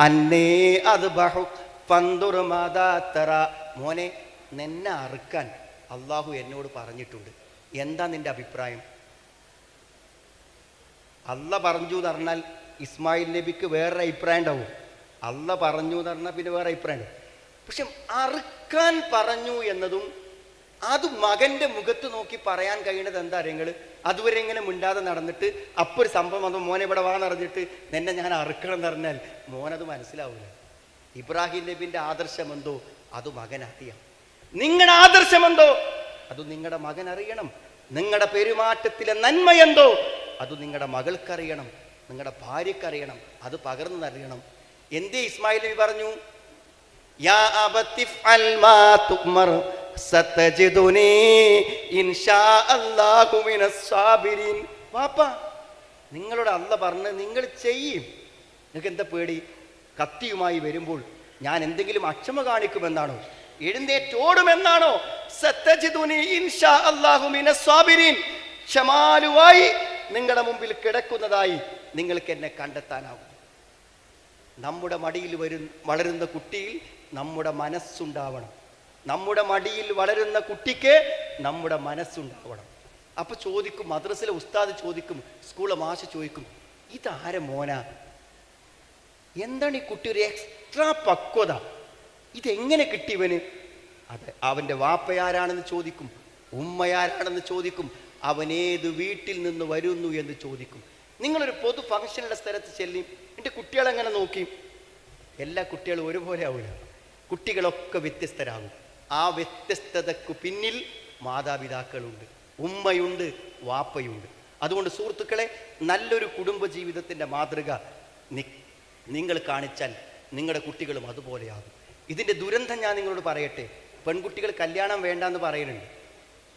അന്നേ അദ്ബഹു ഫൻദുർ മാദാ തറ. മോനെ, നിന്നെ അറുക്കാൻ അള്ളാഹു എന്നോട് പറഞ്ഞിട്ടുണ്ട്, എന്താ നിൻ്റെ അഭിപ്രായം? അല്ല പറഞ്ഞു എന്ന് പറഞ്ഞാൽ ഇസ്മായിൽ നബിക്ക് വേറൊരു അഭിപ്രായം ഉണ്ടാവും. അല്ല പറഞ്ഞു എന്ന് പറഞ്ഞാൽ പിന്നെ വേറെ അഭിപ്രായം ഉണ്ടാവും. പക്ഷെ അറുക്കാൻ പറഞ്ഞു എന്നതും അത് മകന്റെ മുഖത്ത് നോക്കി പറയാൻ കഴിയുന്നത് എന്താ നിങ്ങൾ? അതുവരെ ഇങ്ങനെ മിണ്ടാതെ നടന്നിട്ട് അപ്പോൾ ഒരു സംഭവം വന്നു, മോനെ ഇവിടെ വാന്നറിഞ്ഞിട്ട് നിന്നെ ഞാൻ അറുക്കണം എന്ന് പറഞ്ഞാൽ മോനത് മനസ്സിലാവില്ല. ഇബ്രാഹിം നബിന്റെ ആദർശമെന്തോ അത് മകൻ അറിയാം. നിങ്ങളുടെ ആദർശമെന്തോ അത് നിങ്ങളുടെ മകൻ അറിയണം. നിങ്ങളുടെ പെരുമാറ്റത്തിലെ നന്മയെന്തോ അത് നിങ്ങളുടെ മകൾക്കറിയണം, നിങ്ങളുടെ ഭാര്യക്കറിയണം, അത് പകർന്നറിയണം. എന്തേ ഇസ്മായിൽ നബി പറഞ്ഞു, യാ അബതിഫ് അൽ മാ തുമർ സതജിദുനി ഇൻഷാ അല്ലാഹു മിനസ് സാബിരീൻ. വാപ്പ, നിങ്ങളോട് അല്ല പറഞ്ഞ് നിങ്ങൾ ചെയ്യും. നിങ്ങൾക്ക് എന്താ പേടി? കത്തിയുമായി വരുമ്പോൾ ഞാൻ എന്തെങ്കിലും അക്ഷമ കാണിക്കുമെന്നാണോ? എഴുന്നേറ്റോടുമെന്നാണോ? സതജിദുനി ഇൻഷാ അല്ലാഹു മിനസ് സാബിരീൻ. ക്ഷമാലുവായി നിങ്ങളുടെ മുമ്പിൽ കിടക്കുന്നതായി നിങ്ങൾക്ക് എന്നെ കണ്ടെത്താനാവും. നമ്മുടെ മടിയിൽ വളരുന്ന കുട്ടിയിൽ നമ്മുടെ മനസ്സുണ്ടാവണം. നമ്മുടെ മടിയിൽ വളരുന്ന കുട്ടിക്ക് നമ്മുടെ മനസ്സുണ്ടാവണം. അപ്പൊ ചോദിക്കും, മദ്രസയിലെ ഉസ്താദ് ചോദിക്കും, സ്കൂളിലെ മാഷ് ചോദിക്കും, ഇതാര മോന? എന്താണ് ഈ കുട്ടി ഒരു എക്സ്ട്രാ പക്വത? ഇതെങ്ങനെ കിട്ടിയവന്? അതെ, അവൻ്റെ വാപ്പയാരാണെന്ന് ചോദിക്കും, ഉമ്മയാരാണെന്ന് ചോദിക്കും, അവനേത് വീട്ടിൽ നിന്ന് വരുന്നു എന്ന് ചോദിക്കും. നിങ്ങളൊരു പൊതു ഫംഗ്ഷനുള്ള സ്ഥലത്ത് ചെല്ലും, എൻ്റെ കുട്ടികളെങ്ങനെ നോക്കി? എല്ലാ കുട്ടികളും ഒരുപോലെ ആവില്ല, കുട്ടികളൊക്കെ വ്യത്യസ്തരാകും. ആ വ്യത്യസ്തതയ്ക്ക് പിന്നിൽ മാതാപിതാക്കളുണ്ട്, ഉമ്മയുണ്ട്, വാപ്പയുണ്ട്. അതുകൊണ്ട് സുഹൃത്തുക്കളെ, നല്ലൊരു കുടുംബ ജീവിതത്തിൻ്റെ മാതൃക നിങ്ങൾ കാണിച്ചാൽ നിങ്ങളുടെ കുട്ടികളും അതുപോലെയാകും. ഇതിൻ്റെ ദുരന്തം ഞാൻ നിങ്ങളോട് പറയട്ടെ. പെൺകുട്ടികൾ കല്യാണം വേണ്ടെന്ന് പറയുന്നുണ്ട്,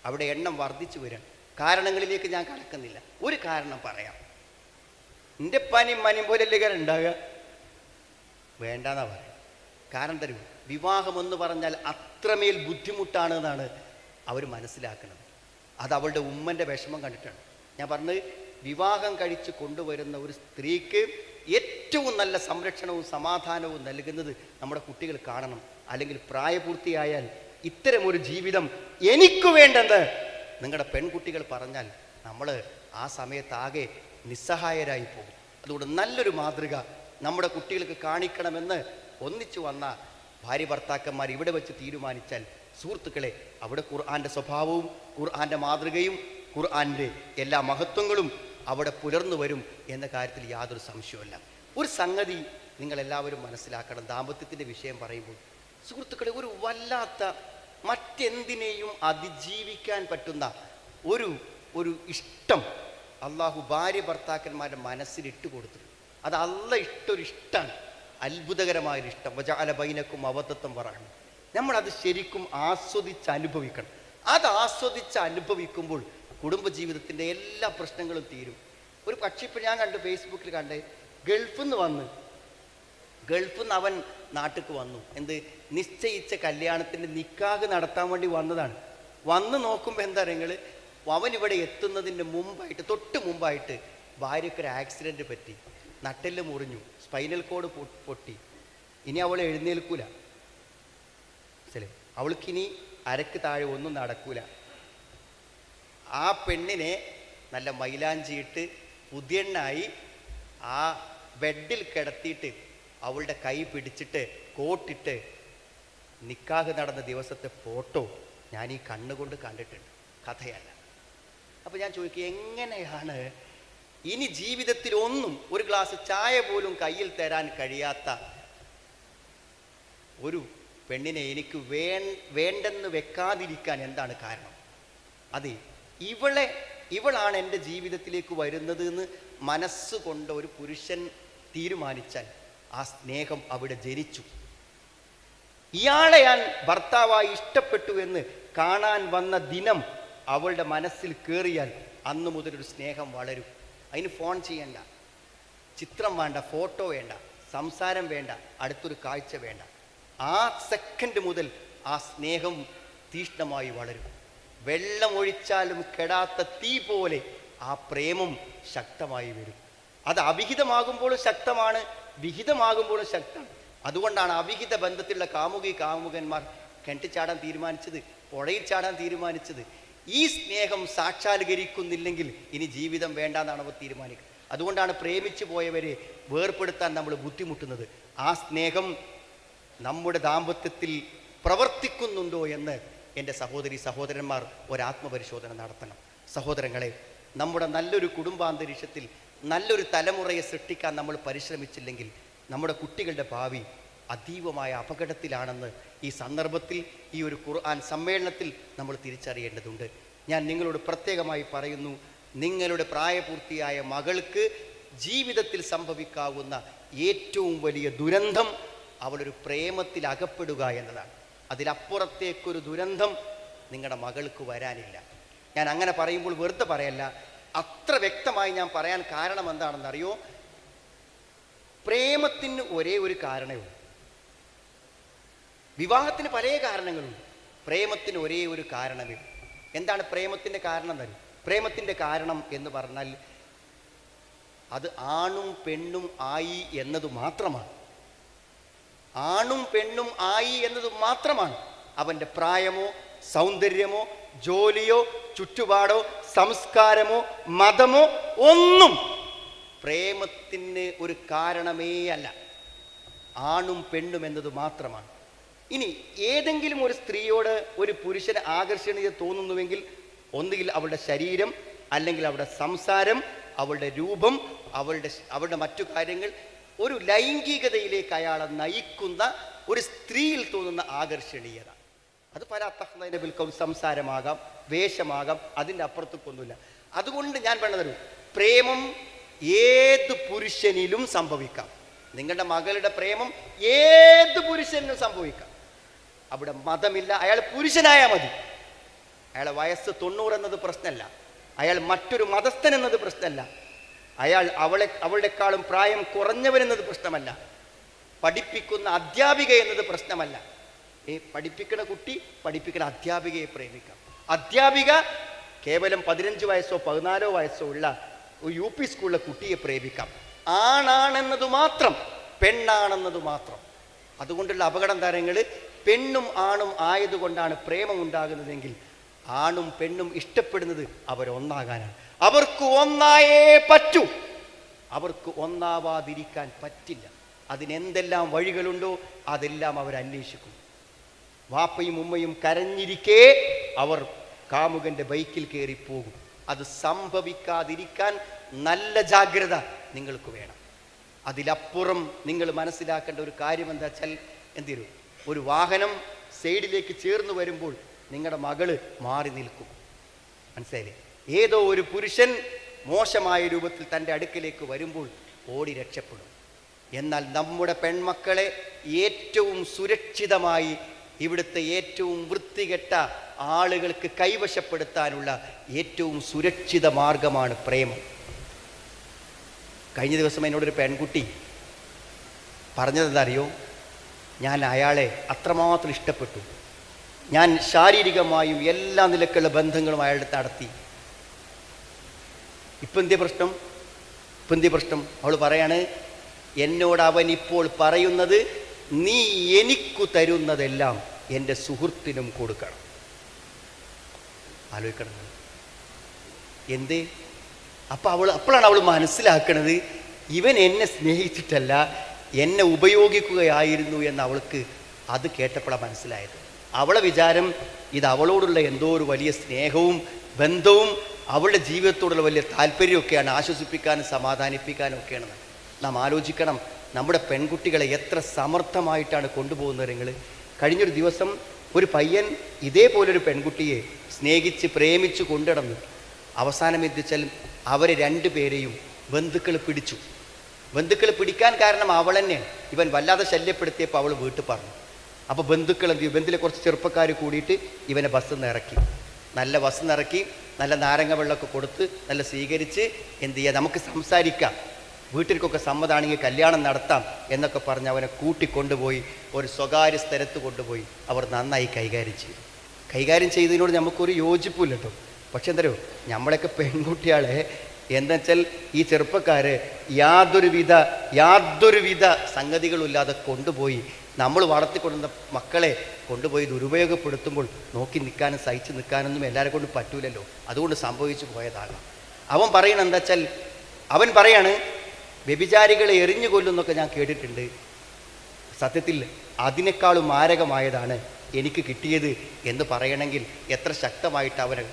അവിടെ എണ്ണം വർദ്ധിച്ചു വരാൻ. കാരണങ്ങളിലേക്ക് ഞാൻ കടക്കുന്നില്ല, ഒരു കാരണം പറയാം. എൻ്റെ പനിയും മനിയും പോലെയല്ലേ കാര്യം ഉണ്ടാകുക? വേണ്ടെന്നാ പറയാം. കാരണം തരൂ, വിവാഹമെന്ന് പറഞ്ഞാൽ അത്രമേൽ ബുദ്ധിമുട്ടാണ് എന്നാണ് അവർ മനസ്സിലാക്കുന്നത്. അത് അവളുടെ ഉമ്മൻ്റെ വിഷമം കണ്ടിട്ടാണ് ഞാൻ പറഞ്ഞത്. വിവാഹം കഴിച്ച് കൊണ്ടുവരുന്ന ഒരു സ്ത്രീക്ക് ഏറ്റവും നല്ല സംരക്ഷണവും സമാധാനവും നൽകുന്നത് നമ്മുടെ കുട്ടികൾ കാണണം. അല്ലെങ്കിൽ പ്രായപൂർത്തിയായാൽ ഇത്തരമൊരു ജീവിതം എനിക്ക് വേണ്ടെന്ന് നിങ്ങളുടെ പെൺകുട്ടികൾ പറഞ്ഞാൽ നമ്മൾ ആ സമയത്താകെ നിസ്സഹായരായി പോകും. അതുകൊണ്ട് നല്ലൊരു മാതൃക നമ്മുടെ കുട്ടികൾക്ക് കാണിക്കണമെന്ന് ഒന്നിച്ചു വന്ന ഭാര്യ ഭർത്താക്കന്മാർ ഇവിടെ വെച്ച് തീരുമാനിച്ചാൽ സുഹൃത്തുക്കളെ, അവിടെ ഖുർആൻ്റെ സ്വഭാവവും ഖുർആൻ്റെ മാതൃകയും ഖുർആൻ്റെ എല്ലാ മഹത്വങ്ങളും അവിടെ പുലർന്നു വരും എന്ന കാര്യത്തിൽ യാതൊരു സംശയവുമില്ല. ഒരു സംഗതി നിങ്ങളെല്ലാവരും മനസ്സിലാക്കണം. ദാമ്പത്യത്തിൻ്റെ വിഷയം പറയുമ്പോൾ സുഹൃത്തുക്കളെ, ഒരു വല്ലാത്ത മറ്റെന്തിനേയും അതിജീവിക്കാൻ പറ്റുന്ന ഒരു ഇഷ്ടം അള്ളാഹു ഭാര്യ ഭർത്താക്കന്മാരുടെ മനസ്സിലിട്ട് കൊടുത്തിട്ടുണ്ട്. അത് അള്ള ഇഷ്ടൊരു ഇഷ്ടമാണ്, അത്ഭുതകരമായൊരു ഇഷ്ടം. വജഅല ബൈനക്കും മവദ്ദത്തൻ വറഹ്മ. നമ്മളത് ശരിക്കും ആസ്വദിച്ച് അനുഭവിക്കണം. അത് ആസ്വദിച്ച് അനുഭവിക്കുമ്പോൾ കുടുംബജീവിതത്തിൻ്റെ എല്ലാ പ്രശ്നങ്ങളും തീരും. ഒരു പക്ഷേ ഇപ്പം ഞാൻ കണ്ടു, ഫേസ്ബുക്കിൽ കണ്ട്, ഗൾഫിൽ നിന്ന് അവൻ നാട്ടിലേക്ക് വന്നു. എന്ത്? നിശ്ചയിച്ച കല്യാണത്തിൻ്റെ നിക്കാഹ് നടത്താൻ വേണ്ടി വന്നതാണ്. വന്ന് നോക്കുമ്പോൾ എന്താ നിങ്ങൾ, അവൻ ഇവിടെ എത്തുന്നതിൻ്റെ തൊട്ട് മുമ്പായിട്ട് ഭാര്യയ്ക്കൊരു ആക്സിഡൻറ്റ് പറ്റി, നട്ടെല്ല് മുറിഞ്ഞു, സ്പൈനൽ കോഡ് പൊട്ടി. ഇനി അവൾ എഴുന്നേൽക്കൂല, ശരി, അവൾക്കിനി അരക്ക് താഴെ ഒന്നും നടക്കൂല. ആ പെണ്ണിനെ നല്ല മൈലാഞ്ചിയിട്ട് പുതിയണ്ണായി ആ ബെഡിൽ കിടത്തിയിട്ട് അവളുടെ കൈ പിടിച്ചിട്ട് കോട്ടിട്ട് നിക്കാഹ് നടന്ന ദിവസത്തെ ഫോട്ടോ ഞാൻ ഈ കണ്ണുകൊണ്ട് കണ്ടിട്ടുണ്ട്, കഥയല്ല. അപ്പോൾ ഞാൻ ചോദിക്കുക, എങ്ങനെയാണ് ഇനി ജീവിതത്തിൽ ഒരു ഗ്ലാസ് ചായ പോലും കയ്യിൽ തരാൻ കഴിയാത്ത ഒരു പെണ്ണിനെ എനിക്ക് വേണ്ടെന്ന് വെക്കാതിരിക്കാൻ എന്താണ് കാരണം? അതെ, ഇവളാണ് എൻ്റെ ജീവിതത്തിലേക്ക് വരുന്നത് എന്ന് മനസ്സുകൊണ്ട് ഒരു പുരുഷൻ തീരുമാനിച്ചാൽ ആ സ്നേഹം അവിടെ ജനിച്ചു. ഇയാളെ ഞാൻ ഭർത്താവായി ഇഷ്ടപ്പെട്ടു എന്ന് കാണാൻ വന്ന ദിനം അവളുടെ മനസ്സിൽ കയറിയാൽ അന്ന് മുതലൊരു സ്നേഹം വളരും. അതിന് ഫോൺ ചെയ്യണ്ട, ചിത്രം വേണ്ട, ഫോട്ടോ വേണ്ട, സംസാരം വേണ്ട, അടുത്തൊരു കാഴ്ച വേണ്ട. ആ സെക്കൻഡ് മുതൽ ആ സ്നേഹം തീഷ്ണമായി വളരും. വെള്ളമൊഴിച്ചാലും കെടാത്ത തീ പോലെ ആ പ്രേമം ശക്തമായി വരും. അത് അവിഹിതമാകുമ്പോഴും ശക്തമാണ്, വിഹിതമാകുമ്പോഴും ശക്തമാണ്. അതുകൊണ്ടാണ് അവിഹിത ബന്ധത്തിലുള്ള കാമുകന്മാർ കിണറ്റിൽ ചാടാൻ തീരുമാനിച്ചത്, പുഴയിൽ ചാടാൻ തീരുമാനിച്ചത്. ഈ സ്നേഹം സാക്ഷാത്കരിക്കുന്നില്ലെങ്കിൽ ഇനി ജീവിതം വേണ്ടാന്നാണ് അവർ തീരുമാനിക്കുന്നത്. അതുകൊണ്ടാണ് പ്രേമിച്ചു പോയവരെ വേർപെടുത്താൻ നമ്മൾ ബുദ്ധിമുട്ടുന്നത്. ആ സ്നേഹം നമ്മുടെ ദാമ്പത്യത്തിൽ പ്രവർത്തിക്കുന്നുണ്ടോ എന്ന് എൻ്റെ സഹോദരി സഹോദരന്മാർ ഒരാത്മപരിശോധന നടത്തണം. സഹോദരങ്ങളെ, നമ്മുടെ നല്ലൊരു കുടുംബാന്തരീക്ഷത്തിൽ നല്ലൊരു തലമുറയെ സൃഷ്ടിക്കാൻ നമ്മൾ പരിശ്രമിച്ചില്ലെങ്കിൽ നമ്മുടെ കുട്ടികളുടെ ഭാവി അതീവമായ അപകടത്തിലാണെന്ന് ഈ സന്ദർഭത്തിൽ, ഈ ഒരു ഖുർആൻ സമ്മേളനത്തിൽ നമ്മൾ തിരിച്ചറിയേണ്ടതുണ്ട്. ഞാൻ നിങ്ങളോട് പ്രത്യേകമായി പറയുന്നു, നിങ്ങളുടെ പ്രായപൂർത്തിയായ മകൾക്ക് ജീവിതത്തിൽ സംഭവിക്കാവുന്ന ഏറ്റവും വലിയ ദുരന്തം അവളൊരു പ്രേമത്തിൽ അകപ്പെടുക എന്നതാണ്. അതിലപ്പുറത്തേക്കൊരു ദുരന്തം നിങ്ങളുടെ മകൾക്ക് വരാനില്ല. ഞാൻ അങ്ങനെ പറയുമ്പോൾ വെറുതെ പറയല്ല, അത്ര വ്യക്തമായി ഞാൻ പറയാൻ കാരണം എന്താണെന്നറിയോ? പ്രേമത്തിന് ഒരേ ഒരു കാരണമേ ഉള്ളൂ. വിവാഹത്തിന് പല കാരണങ്ങളുണ്ട്, പ്രേമത്തിന് ഒരേ ഒരു കാരണമേ. എന്താണ് പ്രേമത്തിൻ്റെ കാരണം എന്നറിയോ? പ്രേമത്തിൻ്റെ കാരണം എന്ന് പറഞ്ഞാൽ അത് ആണും പെണ്ണും ആയി എന്നത് മാത്രമാണ്. ആണും പെണ്ണും ആയി എന്നത് മാത്രമാണ്. അവൻ്റെ പ്രായമോ സൗന്ദര്യമോ ജോലിയോ ചുറ്റുപാടോ സംസ്കാരമോ മതമോ ഒന്നും പ്രേമത്തിന് ഒരു കാരണമേ അല്ല. ആണും പെണ്ണും എന്നത് മാത്രമാണ്. ഇനി ഏതെങ്കിലും ഒരു സ്ത്രീയോട് ഒരു പുരുഷന് ആകർഷണീയത തോന്നുന്നുവെങ്കിൽ ഒന്നുകിൽ അവളുടെ ശരീരം, അല്ലെങ്കിൽ അവളുടെ സംസാരം, അവളുടെ രൂപം, അവളുടെ മറ്റു കാര്യങ്ങൾ, ഒരു ലൈംഗികതയിലേക്ക് അയാളെ നയിക്കുന്ന ഒരു സ്ത്രീയിൽ തോന്നുന്ന ആകർഷണീയത. അത് പല തഹ്നബിൽക്കും സംസാരമാകാം, വേഷമാകാം, അതിൻ്റെ അപ്പുറത്തേക്കൊന്നുമില്ല. അതുകൊണ്ട് ഞാൻ പറഞ്ഞത്, പ്രേമം ഏത് പുരുഷനിലും സംഭവിക്കാം. നിങ്ങളുടെ മകളുടെ പ്രേമം ഏത് പുരുഷനിലും സംഭവിക്കാം. അവിടെ മതമില്ല. അയാൾ പുരുഷനായാൽ മതി. അയാളെ വയസ്സ് 90 എന്നത് പ്രശ്നമല്ല. അയാൾ മറ്റൊരു മതസ്ഥൻ എന്നത് പ്രശ്നമല്ല. അയാൾ അവളുടെക്കാളും പ്രായം കുറഞ്ഞവനെന്നത് പ്രശ്നമല്ല. പഠിപ്പിക്കുന്ന അധ്യാപിക എന്നത് പ്രശ്നമല്ല. പഠിപ്പിക്കുന്ന കുട്ടി പഠിപ്പിക്കുന്ന അധ്യാപികയെ പ്രേമിക്കാം. അധ്യാപിക കേവലം 15 വയസ്സോ 14 വയസ്സോ ഉള്ള UP സ്കൂളിലെ കുട്ടിയെ പ്രേമിക്കാം. ആണാണെന്നത് മാത്രം, പെണ്ണാണെന്നത് മാത്രം. അതുകൊണ്ടുള്ള അപകടം താരങ്ങൾ, പെണ്ണും ആണും ആയതുകൊണ്ടാണ് പ്രേമം ഉണ്ടാകുന്നതെങ്കിൽ ആണും പെണ്ണും ഇഷ്ടപ്പെടുന്നത് അവരൊന്നാകാനാണ്. അവർക്ക് ഒന്നായേ പറ്റൂ. അവർക്ക് ഒന്നാവാതിരിക്കാൻ പറ്റില്ല. അതിനെന്തെല്ലാം വഴികളുണ്ടോ അതെല്ലാം അവർ അന്വേഷിക്കും. വാപ്പയും ഉമ്മയും കരഞ്ഞിരിക്കെ അവർ കാമുകൻ്റെ ബൈക്കിൽ കയറിപ്പോകും. അത് സംഭവിക്കാതിരിക്കാൻ നല്ല ജാഗ്രത നിങ്ങൾക്ക് വേണം. അതിലപ്പുറം നിങ്ങൾ മനസ്സിലാക്കേണ്ട ഒരു കാര്യം എന്താ വെച്ചാൽ, എന്തിരും ഒരു വാഹനം സൈഡിലേക്ക് ചേർന്ന് വരുമ്പോൾ നിങ്ങളുടെ മകള് മാറി നിൽക്കും. മനസ്സിലായില്ലേ? ഏതോ ഒരു പുരുഷൻ മോശമായ രൂപത്തിൽ തൻ്റെ അടുക്കലേക്ക് വരുമ്പോൾ ഓടി രക്ഷപ്പെടും. എന്നാൽ നമ്മുടെ പെൺമക്കളെ ഏറ്റവും സുരക്ഷിതമായി ഇവിടുത്തെ ഏറ്റവും വൃത്തികെട്ട ആളുകൾക്ക് കൈവശപ്പെടുത്താനുള്ള ഏറ്റവും സുരക്ഷിത മാർഗമാണ് പ്രേമം. കഴിഞ്ഞ ദിവസം എന്നോടൊരു പെൺകുട്ടി പറഞ്ഞതെന്താ അറിയോ? ഞാൻ അയാളെ അത്രമാത്രം ഇഷ്ടപ്പെട്ടു. ഞാൻ ശാരീരികമായും എല്ലാ നിലക്കുള്ള ബന്ധങ്ങളും അയാളുടെ നടത്തി. ഇപ്പം എന്തിയ പ്രശ്നം? അവൾ പറയാണ്, എന്നോട് അവൻ ഇപ്പോൾ പറയുന്നത്, നീ എനിക്കു തരുന്നതെല്ലാം എൻ്റെ സുഹൃത്തിനും കൊടുക്കണം. ആലോചിക്കണം എന്തേ? അപ്പോഴാണ് അവൾ മനസ്സിലാക്കണത്, ഇവൻ എന്നെ സ്നേഹിച്ചിട്ടല്ല, എന്നെ ഉപയോഗിക്കുകയായിരുന്നു എന്ന് അവൾക്ക് അത് കേട്ടപ്പോഴാണ് മനസ്സിലായത്. അവളെ വിചാരം ഇത് അവളോടുള്ള എന്തോ ഒരു വലിയ സ്നേഹവും ബന്ധവും അവളുടെ ജീവിതത്തോടുള്ള വലിയ താല്പര്യമൊക്കെയാണ്, ആശ്വസിപ്പിക്കാനും സമാധാനിപ്പിക്കാനും ഒക്കെയാണ്. നാം ആലോചിക്കണം, നമ്മുടെ പെൺകുട്ടികളെ എത്ര സമർത്ഥമായിട്ടാണ് കൊണ്ടുപോകുന്നത്. നിങ്ങൾ കഴിഞ്ഞൊരു ദിവസം ഒരു പയ്യൻ ഇതേപോലൊരു പെൺകുട്ടിയെ സ്നേഹിച്ച് പ്രേമിച്ച് കൊണ്ടുനടന്നു. അവസാനം എത്തിച്ചാൽ അവരെ രണ്ടുപേരെയും ബന്ധുക്കൾ പിടിച്ചു. ബന്ധുക്കൾ പിടിക്കാൻ കാരണം അവൾ തന്നെയാണ്. ഇവൻ വല്ലാതെ ശല്യപ്പെടുത്തിയപ്പോൾ അവൾ വീട്ടിൽ പറഞ്ഞു. അപ്പോൾ ബന്ധുക്കൾ എന്ത് ചെയ്യും? ബന്ധുവിലെ കുറച്ച് ചെറുപ്പക്കാർ കൂടിയിട്ട് ഇവനെ ബസ്സിൽ നിന്ന് ഇറക്കി. നല്ല ബസ്സിൽ നിന്ന് ഇറക്കി, നല്ല നാരങ്ങ വെള്ളമൊക്കെ കൊടുത്ത് നല്ല സ്വീകരിച്ച് എന്ത് ചെയ്യുക, നമുക്ക് സംസാരിക്കാം, വീട്ടിലേക്കൊക്കെ സമ്മതമാണെങ്കിൽ കല്യാണം നടത്താം എന്നൊക്കെ പറഞ്ഞ് അവനെ കൂട്ടിക്കൊണ്ടുപോയി ഒരു സ്വകാര്യ സ്ഥലത്ത് കൊണ്ടുപോയി അവർ നന്നായി കൈകാര്യം ചെയ്തു. കൈകാര്യം ചെയ്തതിനോട് നമുക്കൊരു യോജിപ്പില്ല കേട്ടോ. പക്ഷെ എന്തോ നമ്മളൊക്കെ പെൺകുട്ടികളെ എന്താ വെച്ചാൽ ഈ ചെറുപ്പക്കാർ യാതൊരുവിധ സംഗതികളുമില്ലാതെ കൊണ്ടുപോയി നമ്മൾ വളർത്തിക്കൊണ്ടുവന്ന മക്കളെ കൊണ്ടുപോയി ദുരുപയോഗപ്പെടുത്തുമ്പോൾ നോക്കി നിൽക്കാനും സഹിച്ച് നിൽക്കാനൊന്നും എല്ലാവരെ കൊണ്ടും പറ്റൂലല്ലോ. അതുകൊണ്ട് സംഭവിച്ചു പോയതാകാം. അവൻ പറയണ എന്താ വെച്ചാൽ, അവൻ പറയാണ് വ്യഭിചാരികളെ എറിഞ്ഞു കൊല്ലുന്നൊക്കെ ഞാൻ കേട്ടിട്ടുണ്ട്. സത്യത്തിൽ അതിനേക്കാളും മാരകമായതാണ് എനിക്ക് കിട്ടിയത് എന്ന് പറയണമെങ്കിൽ എത്ര ശക്തമായിട്ട് അവന്.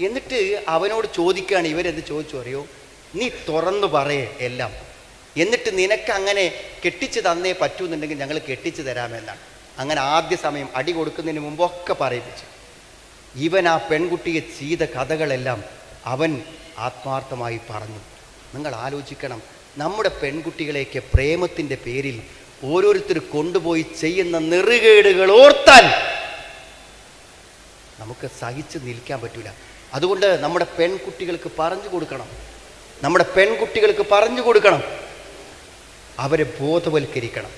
എന്നിട്ട് അവനോട് ചോദിക്കുകയാണ്, ഇവരെന്ത് ചോദിച്ചു അറിയോ, നീ തുറന്നു പറയേ എല്ലാം, എന്നിട്ട് നിനക്ക് അങ്ങനെ കെട്ടിച്ച് തന്നേ പറ്റൂന്നുണ്ടെങ്കിൽ ഞങ്ങൾ കെട്ടിച്ച് തരാമെന്നാണ്. അങ്ങനെ ആദ്യ സമയം അടി കൊടുക്കുന്നതിന് മുമ്പൊക്കെ പറയിപ്പിച്ചു. ഇവൻ ആ പെൺകുട്ടിയെ ചെയ്ത കഥകളെല്ലാം അവൻ ആത്മാർത്ഥമായി പറഞ്ഞു. നിങ്ങൾ ആലോചിക്കണം, നമ്മുടെ പെൺകുട്ടികളെയൊക്കെ പ്രേമത്തിൻ്റെ പേരിൽ ഓരോരുത്തർ കൊണ്ടുപോയി ചെയ്യുന്ന നെറുകേടുകൾ ഓർത്താൽ നമുക്ക് സഹിച്ച് നിൽക്കാൻ പറ്റില്ല. അതുകൊണ്ട് നമ്മുടെ പെൺകുട്ടികൾക്ക് പറഞ്ഞു കൊടുക്കണം, അവരെ ബോധവൽക്കരിക്കണം.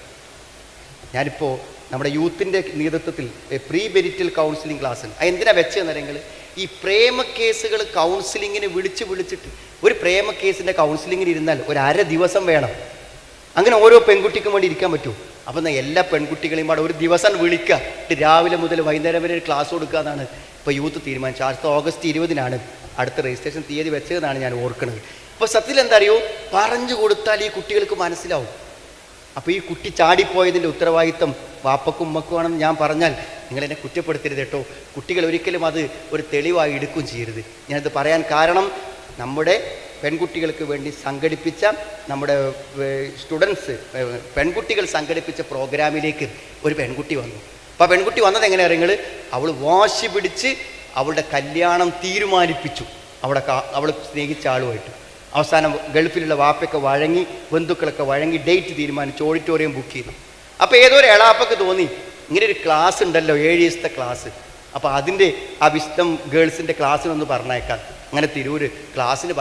ഞാനിപ്പോൾ നമ്മുടെ യൂത്തിൻ്റെ നേതൃത്വത്തിൽ പ്രീ മെരിറ്റൽ കൗൺസിലിംഗ് ക്ലാസ് ഉണ്ട്. എന്തിനാ വെച്ചതെന്നറിയെങ്കിൽ, ഈ പ്രേമ കേസുകൾ കൗൺസിലിങ്ങിന് വിളിച്ചിട്ട് ഒരു പ്രേമ കേസിൻ്റെ കൗൺസിലിങ്ങിന് ഇരുന്നാൽ ഒരു അര ദിവസം വേണം. അങ്ങനെ ഓരോ പെൺകുട്ടിക്കും വേണ്ടി ഇരിക്കാൻ പറ്റുമോ? അപ്പം എല്ലാ പെൺകുട്ടികളെയും പാടെ ഒരു ദിവസം വിളിക്കുക, രാവിലെ മുതൽ വൈകുന്നേരം വരെ ക്ലാസ് കൊടുക്കുക എന്നാണ് ഇപ്പോൾ യൂത്ത് തീരുമാനിച്ചത്. അടുത്ത ഓഗസ്റ്റ് 20 അടുത്ത രജിസ്ട്രേഷൻ തീയതി വെച്ചതെന്നാണ് ഞാൻ ഓർക്കുന്നത്. അപ്പോൾ സത്യത്തിൽ എന്താ അറിയോ, പറഞ്ഞു കൊടുത്താൽ ഈ കുട്ടികൾക്ക് മനസ്സിലാവും. അപ്പോൾ ഈ കുട്ടി ചാടിപ്പോയതിൻ്റെ ഉത്തരവാദിത്തം വാപ്പക്കും ഉമ്മക്കുമാണെന്ന് ഞാൻ പറഞ്ഞാൽ നിങ്ങളെന്നെ കുറ്റപ്പെടുത്തരുത് കേട്ടോ. കുട്ടികൾ ഒരിക്കലും അത് ഒരു തെളിവായി എടുക്കുകയും ചെയ്യരുത്. ഞാനത് പറയാൻ കാരണം, നമ്മുടെ പെൺകുട്ടികൾക്ക് വേണ്ടി സംഘടിപ്പിച്ച നമ്മുടെ സ്റ്റുഡൻസ് പെൺകുട്ടികൾ സംഘടിപ്പിച്ച പ്രോഗ്രാമിലേക്ക് ഒരു പെൺകുട്ടി വന്നു. അപ്പോൾ ആ പെൺകുട്ടി വന്നത് എങ്ങനെ അറിയുന്നത്, അവൾ വാശി പിടിച്ച് അവളുടെ കല്യാണം തീരുമാനിപ്പിച്ചു. അവൾ സ്നേഹിച്ച ആളുമായിട്ട്. അവസാനം ഗൾഫിലുള്ള വാപ്പയൊക്കെ വഴങ്ങി, ബന്ധുക്കളൊക്കെ വഴങ്ങി ഡേറ്റ് തീരുമാനിച്ചു, ഓഡിറ്റോറിയം ബുക്ക് ചെയ്തു. അപ്പോൾ ഏതോ ഒരു എളാപ്പക്ക് തോന്നി, ഇങ്ങനെ ഒരു ക്ലാസ് ഉണ്ടല്ലോ, 7 ദിവസത്തെ ക്ലാസ്, അപ്പോൾ അതിൻ്റെ ആ വിസ്ഡം ഗേൾസിൻ്റെ ക്ലാസ്സിനൊന്ന് പറഞ്ഞയക്കാം. അങ്ങനെ തിരൂർ ക്ലാസ്സിന്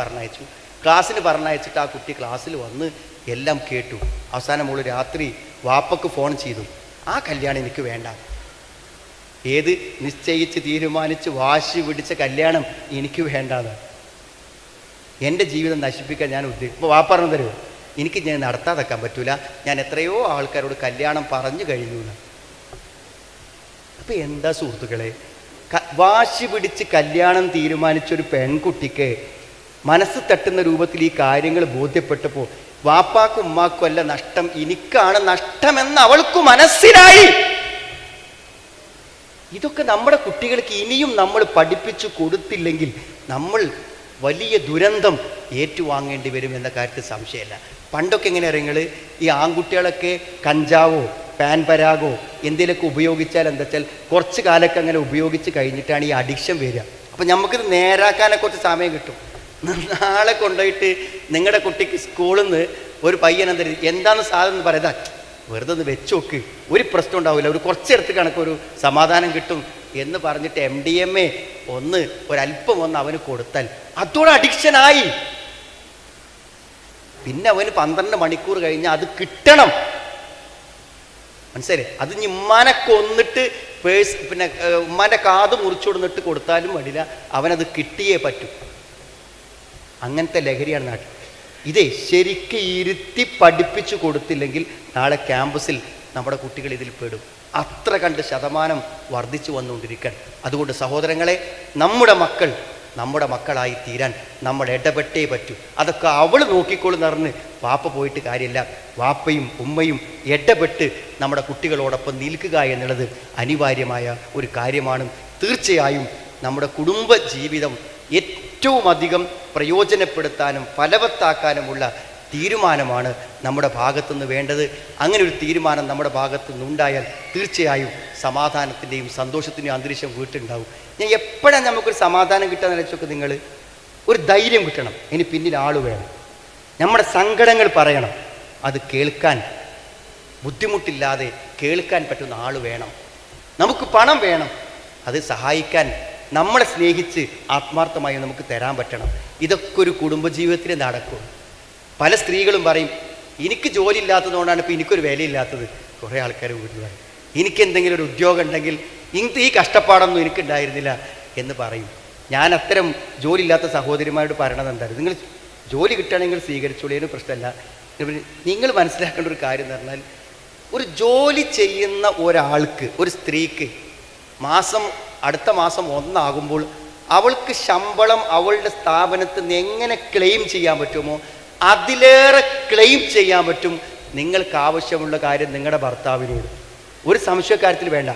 പറഞ്ഞയച്ചിട്ട് ആ കുട്ടി ക്ലാസ്സിൽ വന്ന് എല്ലാം കേട്ടു. അവസാനം അവൾ രാത്രി വാപ്പക്ക് ഫോൺ ചെയ്തു, ആ കല്യാണം എനിക്ക് വേണ്ട. ഏത് നിശ്ചയിച്ച് തീരുമാനിച്ച് വാശി പിടിച്ച കല്യാണം എനിക്ക് വേണ്ടാന്ന്. എൻ്റെ ജീവിതം നശിപ്പിക്കാൻ ഞാൻ ഇപ്പോൾ വാപ്പ പറഞ്ഞു തരുമോ, എനിക്ക് ഞാൻ നടത്താതെക്കാൻ പറ്റൂല, ഞാൻ എത്രയോ ആൾക്കാരോട് കല്യാണം പറഞ്ഞു കഴിഞ്ഞു. അപ്പം എന്താ സുഹൃത്തുക്കളെ, വാശി പിടിച്ച് കല്യാണം തീരുമാനിച്ചൊരു പെൺകുട്ടിക്ക് മനസ്സ് തട്ടുന്ന രൂപത്തിൽ ഈ കാര്യങ്ങൾ ബോധ്യപ്പെട്ടപ്പോൾ വാപ്പാക്കും ഉമ്മാക്കും അല്ല നഷ്ടം, എനിക്കാണ് നഷ്ടമെന്ന് അവൾക്ക് മനസ്സിലായി. ഇതൊക്കെ നമ്മുടെ കുട്ടികൾക്ക് ഇനിയും നമ്മൾ പഠിപ്പിച്ചു കൊടുത്തില്ലെങ്കിൽ നമ്മൾ വലിയ ദുരന്തം ഏറ്റുവാങ്ങേണ്ടി വരും എന്ന കാര്യത്തിൽ സംശയമില്ല. പണ്ടൊക്കെ എങ്ങനെ അറിയുങ്ങൾ, ഈ ആൺകുട്ടികളൊക്കെ കഞ്ചാവോ പാൻ പരാഗോ എന്തെങ്കിലുമൊക്കെ ഉപയോഗിച്ചാൽ എന്താ വെച്ചാൽ കുറച്ച് കാലമൊക്കെ അങ്ങനെ ഉപയോഗിച്ച് കഴിഞ്ഞിട്ടാണ് ഈ അഡിക്ഷൻ വരിക. അപ്പം നമുക്കിത് നേരാക്കാനെ കുറച്ച് സമയം കിട്ടും. നാളെ കൊണ്ടുപോയിട്ട് നിങ്ങളുടെ കുട്ടിക്ക് സ്കൂളിൽ നിന്ന് ഒരു പയ്യൻ എന്താണെന്ന് സാധനം എന്ന് പറയുക, വെറുതെ ഒന്ന് വെച്ച് നോക്ക്, ഒരു പ്രശ്നം ഉണ്ടാവില്ല, ഒരു കുറച്ചെടുത്ത് കണക്കൊരു സമാധാനം കിട്ടും എന്ന് പറഞ്ഞിട്ട് MDMA ഒരല്പം അവന് കൊടുത്താൽ അതോടെ അഡിക്ഷനായി. പിന്നെ അവന് 12 മണിക്കൂർ കഴിഞ്ഞാൽ അത് കിട്ടണം. മനസ്സിലായി? അത് ഉമ്മാനെ കൊന്നിട്ട് പിന്നെ ഉമ്മാൻ്റെ കാത് മുറിച്ചു കൊടുത്തിട്ട് കൊടുത്താലും വേണ്ടില്ല, അവനത് കിട്ടിയേ പറ്റൂ. അങ്ങനത്തെ ലഹരിയാണ് നാട്ടിൽ. ഇതേ ശരിക്ക് ഇരുത്തി പഠിപ്പിച്ചു കൊടുത്തില്ലെങ്കിൽ നാളെ ക്യാമ്പസിൽ നമ്മുടെ കുട്ടികൾ ഇതിൽ പെടും. അത്ര കണ്ട് ശതമാനം വർദ്ധിച്ചു വന്നുകൊണ്ടിരിക്കാൻ. അതുകൊണ്ട് സഹോദരങ്ങളെ, നമ്മുടെ മക്കളായി തീരാൻ നമ്മൾ ഇടപെട്ടേ പറ്റൂ. അതൊക്കെ അവൾ നോക്കിക്കോളെന്ന് പറഞ്ഞ് വാപ്പ പോയിട്ട് കാര്യമില്ല. വാപ്പയും ഉമ്മയും ഇടപെട്ട് നമ്മുടെ കുട്ടികളോടൊപ്പം നിൽക്കുക എന്നുള്ളത് അനിവാര്യമായ ഒരു കാര്യമാണ്. തീർച്ചയായും നമ്മുടെ കുടുംബ ജീവിതം ഏറ്റവും അധികം പ്രയോജനപ്പെടുത്താനും ഫലവത്താക്കാനുമുള്ള തീരുമാനമാണ് നമ്മുടെ ഭാഗത്തുനിന്ന് വേണ്ടത്. അങ്ങനെ ഒരു തീരുമാനം നമ്മുടെ ഭാഗത്തു നിന്നുണ്ടായാൽ തീർച്ചയായും സമാധാനത്തിൻ്റെയും സന്തോഷത്തിൻ്റെയും അന്തരീക്ഷം വീട്ടിലുണ്ടാവും. ഞാൻ എപ്പോഴാണ് നമുക്കൊരു സമാധാനം കിട്ടാന്ന് വെച്ചൊക്കെ, നിങ്ങൾ ഒരു ധൈര്യം കിട്ടണം, ഇനി പിന്നിൽ ആൾ വേണം, നമ്മുടെ സങ്കടങ്ങൾ പറയണം, അത് കേൾക്കാൻ ബുദ്ധിമുട്ടില്ലാതെ കേൾക്കാൻ പറ്റുന്ന ആൾ വേണം, നമുക്ക് പണം വേണം, അത് സഹായിക്കാൻ നമ്മളെ സ്നേഹിച്ച് ആത്മാർത്ഥമായി നമുക്ക് തരാൻ പറ്റണം. ഇതൊക്കെ ഒരു കുടുംബജീവിതത്തിൽ നടക്കും. പല സ്ത്രീകളും പറയും, എനിക്ക് ജോലി ഇല്ലാത്തതുകൊണ്ടാണ് ഇപ്പോൾ എനിക്കൊരു വിലയില്ലാത്തത്. കുറേ ആൾക്കാർ വീട്ടിൽ പറയും, എനിക്കെന്തെങ്കിലും ഒരു ഉദ്യോഗം ഉണ്ടെങ്കിൽ ഈ കഷ്ടപ്പാടൊന്നും എനിക്കുണ്ടായിരുന്നില്ല എന്ന് പറയും. ഞാൻ അത്തരം ജോലി ഇല്ലാത്ത സഹോദരിമാരോട് പറയണത് എന്തായിരുന്നു, നിങ്ങൾ ജോലി കിട്ടുകയാണെങ്കിൽ സ്വീകരിച്ചോളിയൊരു പ്രശ്നമല്ല. നിങ്ങൾ മനസ്സിലാക്കേണ്ട ഒരു കാര്യം എന്ന് പറഞ്ഞാൽ, ഒരു ജോലി ചെയ്യുന്ന ഒരാൾക്ക്, ഒരു സ്ത്രീക്ക് അടുത്ത മാസം 1 ആകുമ്പോൾ അവൾക്ക് ശമ്പളം അവളുടെ സ്ഥാപനത്തിൽ നിന്ന് എങ്ങനെ ക്ലെയിം ചെയ്യാൻ പറ്റുമോ അതിലേറെ ക്ലെയിം ചെയ്യാൻ പറ്റും നിങ്ങൾക്ക് ആവശ്യമുള്ള കാര്യം നിങ്ങളുടെ ഭർത്താവിനോട്. ഒരു സംശയക്കാര്യത്തിൽ വേണ്ട.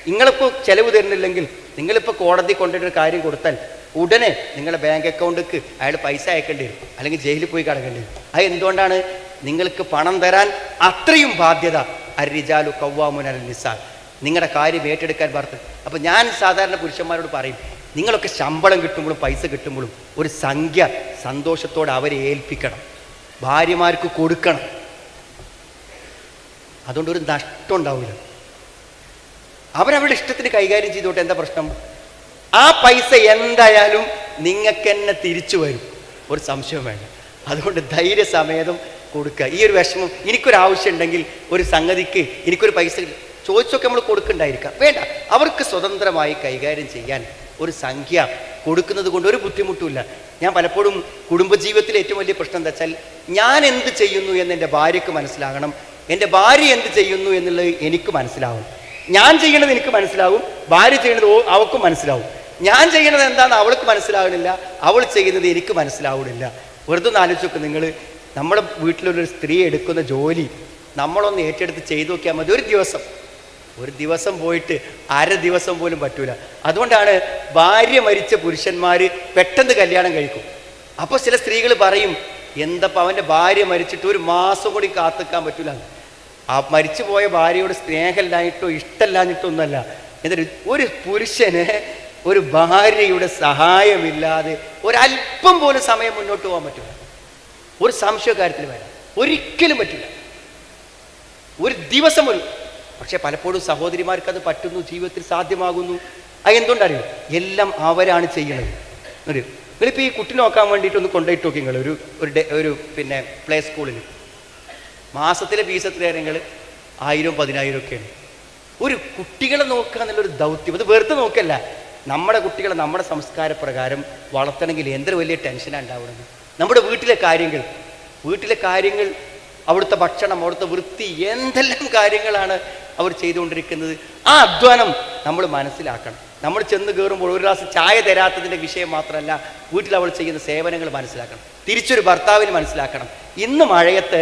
നിങ്ങളിപ്പോൾ ചിലവ് തരുന്നില്ലെങ്കിൽ നിങ്ങളിപ്പോൾ കോടതി കൊണ്ടിട്ടൊരു കാര്യം കൊടുത്താൽ ഉടനെ നിങ്ങളുടെ ബാങ്ക് അക്കൗണ്ടിലേക്ക് അയാൾ പൈസ അയക്കേണ്ടി വരും, അല്ലെങ്കിൽ ജയിലിൽ പോയി കിടക്കേണ്ടി വരും. അത് എന്തുകൊണ്ടാണ്? നിങ്ങൾക്ക് പണം തരാൻ അത്രയും ബാധ്യത. അർരിജാലു ഖവ്വാമൂന അലൻ നിസാ, നിങ്ങളുടെ കാര്യം ഏറ്റെടുക്കാൻ ഭർത്താവ്. അപ്പം ഞാൻ സാധാരണ പുരുഷന്മാരോട് പറയും, നിങ്ങളൊക്കെ ശമ്പളം കിട്ടുമ്പോഴും പൈസ കിട്ടുമ്പോഴും ഒരു സംഖ്യ സന്തോഷത്തോടെ അവരെ ഏൽപ്പിക്കണം, ഭാര്യമാർക്ക് കൊടുക്കണം. അതുകൊണ്ട് ഒരു നഷ്ടം ഉണ്ടാവില്ല. അവരവരുടെ ഇഷ്ടത്തിന് കൈകാര്യം ചെയ്തോട്ടെ, എന്താ പ്രശ്നം? ആ പൈസ എന്തായാലും നിങ്ങൾക്ക് തന്നെ തിരിച്ചു വരും, ഒരു സംശയം വേണ്ട. അതുകൊണ്ട് ധൈര്യസമേതം കൊടുക്കുക. ഈ ഒരു വിഷമം, എനിക്കൊരാവശ്യം ഉണ്ടെങ്കിൽ ഒരു സംഗതിക്ക് എനിക്കൊരു പൈസ ചോദിച്ചൊക്കെ നമ്മൾ കൊടുക്കണ്ടായിരിക്കാം, വേണ്ട. അവർക്ക് സ്വതന്ത്രമായി കൈകാര്യം ചെയ്യാൻ ഒരു സംഖ്യ കൊടുക്കുന്നത് കൊണ്ട് ഒരു ബുദ്ധിമുട്ടുമില്ല. ഞാൻ പലപ്പോഴും കുടുംബജീവിതത്തിലെ ഏറ്റവും വലിയ പ്രശ്നം എന്താ വെച്ചാൽ, ഞാൻ എന്ത് ചെയ്യുന്നു എന്ന് എൻ്റെ ഭാര്യയ്ക്ക് മനസ്സിലാകണം, എൻ്റെ ഭാര്യ എന്ത് ചെയ്യുന്നു എന്നുള്ളത് എനിക്ക് മനസ്സിലാവും. ഞാൻ ചെയ്യണത് എനിക്ക് മനസ്സിലാവും, ഭാര്യ ചെയ്യണത് അവൾക്കും മനസ്സിലാവും. ഞാൻ ചെയ്യണത് എന്താണെന്ന് അവൾക്ക് മനസ്സിലാകണില്ല, അവൾ ചെയ്യുന്നത് എനിക്ക് മനസ്സിലാവണില്ല. വെറുതെ ഒന്ന് ആലോചിച്ച് നോക്ക് നിങ്ങൾ, നമ്മുടെ വീട്ടിലൊരു സ്ത്രീ എടുക്കുന്ന ജോലി നമ്മളൊന്ന് ഏറ്റെടുത്ത് ചെയ്തു നോക്കിയാൽ മതി. ഒരു ദിവസം പോയിട്ട് അര ദിവസം പോലും പറ്റൂല. അതുകൊണ്ടാണ് ഭാര്യ മരിച്ച പുരുഷന്മാർ പെട്ടെന്ന് കല്യാണം കഴിക്കും. അപ്പോൾ ചില സ്ത്രീകൾ പറയും, എന്തപ്പോൾ അവൻ്റെ ഭാര്യ മരിച്ചിട്ട് ഒരു മാസം കൂടി കാത്തിക്കാൻ പറ്റൂല. ആ മരിച്ചു പോയ ഭാര്യയോട് സ്നേഹമില്ലാഞ്ഞിട്ടോ ഇഷ്ടമില്ലാഞ്ഞിട്ടോ ഒന്നുമല്ല. എന്നിട്ട് ഒരു പുരുഷന് ഒരു ഭാര്യയുടെ സഹായമില്ലാതെ ഒരല്പം പോലും സമയം മുന്നോട്ട് പോകാൻ പറ്റില്ല. ഒരു സംശയകാര്യത്തിൽ വരാം, ഒരിക്കലും പറ്റില്ല, ഒരു ദിവസം പോലും. പക്ഷെ പലപ്പോഴും സഹോദരിമാർക്ക് അത് പറ്റുന്നു, ജീവിതത്തിൽ സാധ്യമാകുന്നു. അത് എന്തുകൊണ്ടറിയോ? എല്ലാം അവരാണ് ചെയ്യണത്. നിങ്ങളിപ്പോൾ ഈ കുട്ടി നോക്കാൻ വേണ്ടിയിട്ടൊന്ന് കൊണ്ടുപോയിട്ട് നോക്കി, നിങ്ങൾ ഒരു പിന്നെ പ്ലേ സ്കൂളിൽ മാസത്തിലെ ഫീസ് എത്രയാണ്? നിങ്ങൾ 1000-10,000 ഒക്കെയാണ്. ഒരു കുട്ടികളെ നോക്കുക എന്നുള്ളൊരു ദൗത്യം, അത് വെറുതെ നോക്കല്ല. നമ്മുടെ കുട്ടികളെ നമ്മുടെ സംസ്കാരപ്രകാരം വളർത്തണമെങ്കിൽ എന്തൊരു വലിയ ടെൻഷനാണ് ഉണ്ടാവുന്നത്. നമ്മുടെ വീട്ടിലെ കാര്യങ്ങൾ, അവിടുത്തെ ഭക്ഷണം, അവിടുത്തെ വൃത്തി, എന്തെല്ലാം കാര്യങ്ങളാണ് അവർ ചെയ്തുകൊണ്ടിരിക്കുന്നത്. ആ അധ്വാനം നമ്മൾ മനസ്സിലാക്കണം. നമ്മൾ ചെന്ന് കയറുമ്പോൾ ഒരു ഗ്ലാസ് ചായ തരാത്തതിൻ്റെ വിഷയം മാത്രമല്ല, വീട്ടിൽ അവൾ ചെയ്യുന്ന സേവനങ്ങൾ മനസ്സിലാക്കണം. തിരിച്ചൊരു ഭർത്താവിന് മനസ്സിലാക്കണം. ഇന്ന് മഴയത്ത്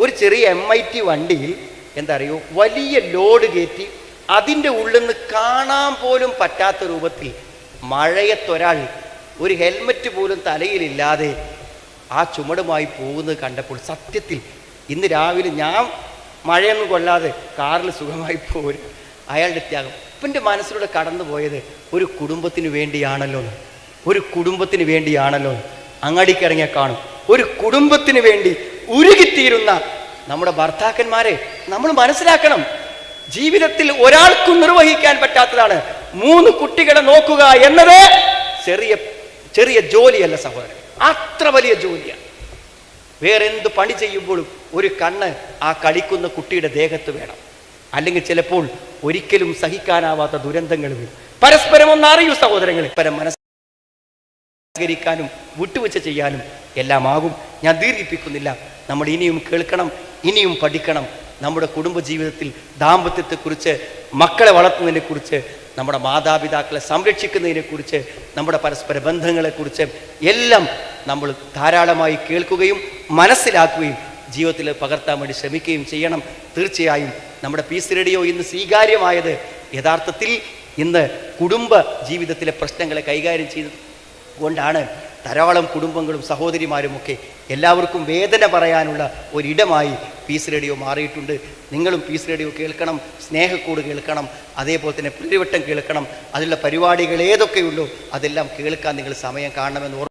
ഒരു ചെറിയ MIT വണ്ടിയിൽ എന്താ അറിയോ, വലിയ ലോഡ് കയറ്റി അതിൻ്റെ ഉള്ളിൽ നിന്ന് കാണാൻ പോലും പറ്റാത്ത രൂപത്തിൽ മഴയത്തൊരാൾ ഒരു ഹെൽമറ്റ് പോലും തലയിലില്ലാതെ ആ ചുമടുമായി പോകുന്നത് കണ്ടപ്പോൾ സത്യത്തിൽ ഇന്ന് രാവിലെ ഞാൻ മഴയൊന്നും കൊള്ളാതെ കാറിൽ സുഖമായി പോരും. അയാളുടെ ത്യാഗം ഇപ്പം എൻ്റെ മനസ്സിലൂടെ കടന്നു പോയത് ഒരു കുടുംബത്തിന് വേണ്ടിയാണല്ലോ. അങ്ങാടിക്കിറങ്ങിയാൽ കാണും, ഒരു കുടുംബത്തിന് വേണ്ടി ഉരുകിത്തീരുന്ന നമ്മുടെ ഭർത്താക്കന്മാരെ നമ്മൾ മനസ്സിലാക്കണം. ജീവിതത്തിൽ ഒരാൾക്കും നിർവഹിക്കാൻ പറ്റാത്തതാണ് 3 കുട്ടികളെ നോക്കുക എന്നത്. ചെറിയ ജോലിയല്ല സഹോദരൻ, അത്ര വലിയ ജോലിയാണ്. വേറെ എന്ത് പണി ചെയ്യുമ്പോഴും ഒരു കണ്ണ് ആ കളിക്കുന്ന കുട്ടിയുടെ ദേഹത്ത് വേണം, അല്ലെങ്കിൽ ചിലപ്പോൾ ഒരിക്കലും സഹിക്കാനാവാത്ത ദുരന്തങ്ങൾ വരും. പരസ്പരം ഒന്നറിയൂ സഹോദരങ്ങളെ, പരം മനസ്സരിക്കാനും വിട്ടുവെച്ച് ചെയ്യാനും എല്ലാം ആകും. ഞാൻ ദീർഘിപ്പിക്കുന്നില്ല. നമ്മൾ ഇനിയും കേൾക്കണം, ഇനിയും പഠിക്കണം. നമ്മുടെ കുടുംബജീവിതത്തിൽ ദാമ്പത്യത്തെക്കുറിച്ച്, മക്കളെ വളർത്തുന്നതിനെക്കുറിച്ച്, നമ്മുടെ മാതാപിതാക്കളെ സംരക്ഷിക്കുന്നതിനെക്കുറിച്ച്, നമ്മുടെ പരസ്പര ബന്ധങ്ങളെക്കുറിച്ച് എല്ലാം നമ്മൾ ധാരാളമായി കേൾക്കുകയും മനസ്സിലാക്കുകയും ജീവിതത്തിൽ പകർത്താൻ വേണ്ടി ശ്രമിക്കുകയും ചെയ്യണം. തീർച്ചയായും നമ്മുടെ പീസ് റേഡിയോ ഇന്ന് സ്വീകാര്യമായത് യഥാർത്ഥത്തിൽ ഇന്ന് കുടുംബ ജീവിതത്തിലെ പ്രശ്നങ്ങളെ കൈകാര്യം ചെയ്തത് കൊണ്ടാണ്. ധാരാളം കുടുംബങ്ങളും സഹോദരിമാരുമൊക്കെ എല്ലാവർക്കും വേദന പറയാനുള്ള ഒരിടമായി പീസ് റേഡിയോ മാറിയിട്ടുണ്ട്. നിങ്ങളും പീസ് റേഡിയോ കേൾക്കണം, സ്നേഹക്കൂട് കേൾക്കണം, അതേപോലെ തന്നെ പുലരിവട്ടം കേൾക്കണം. അതിലുള്ള പരിപാടികൾ ഏതൊക്കെയുള്ളൂ അതെല്ലാം കേൾക്കാൻ നിങ്ങൾ സമയം കാണണമെന്ന്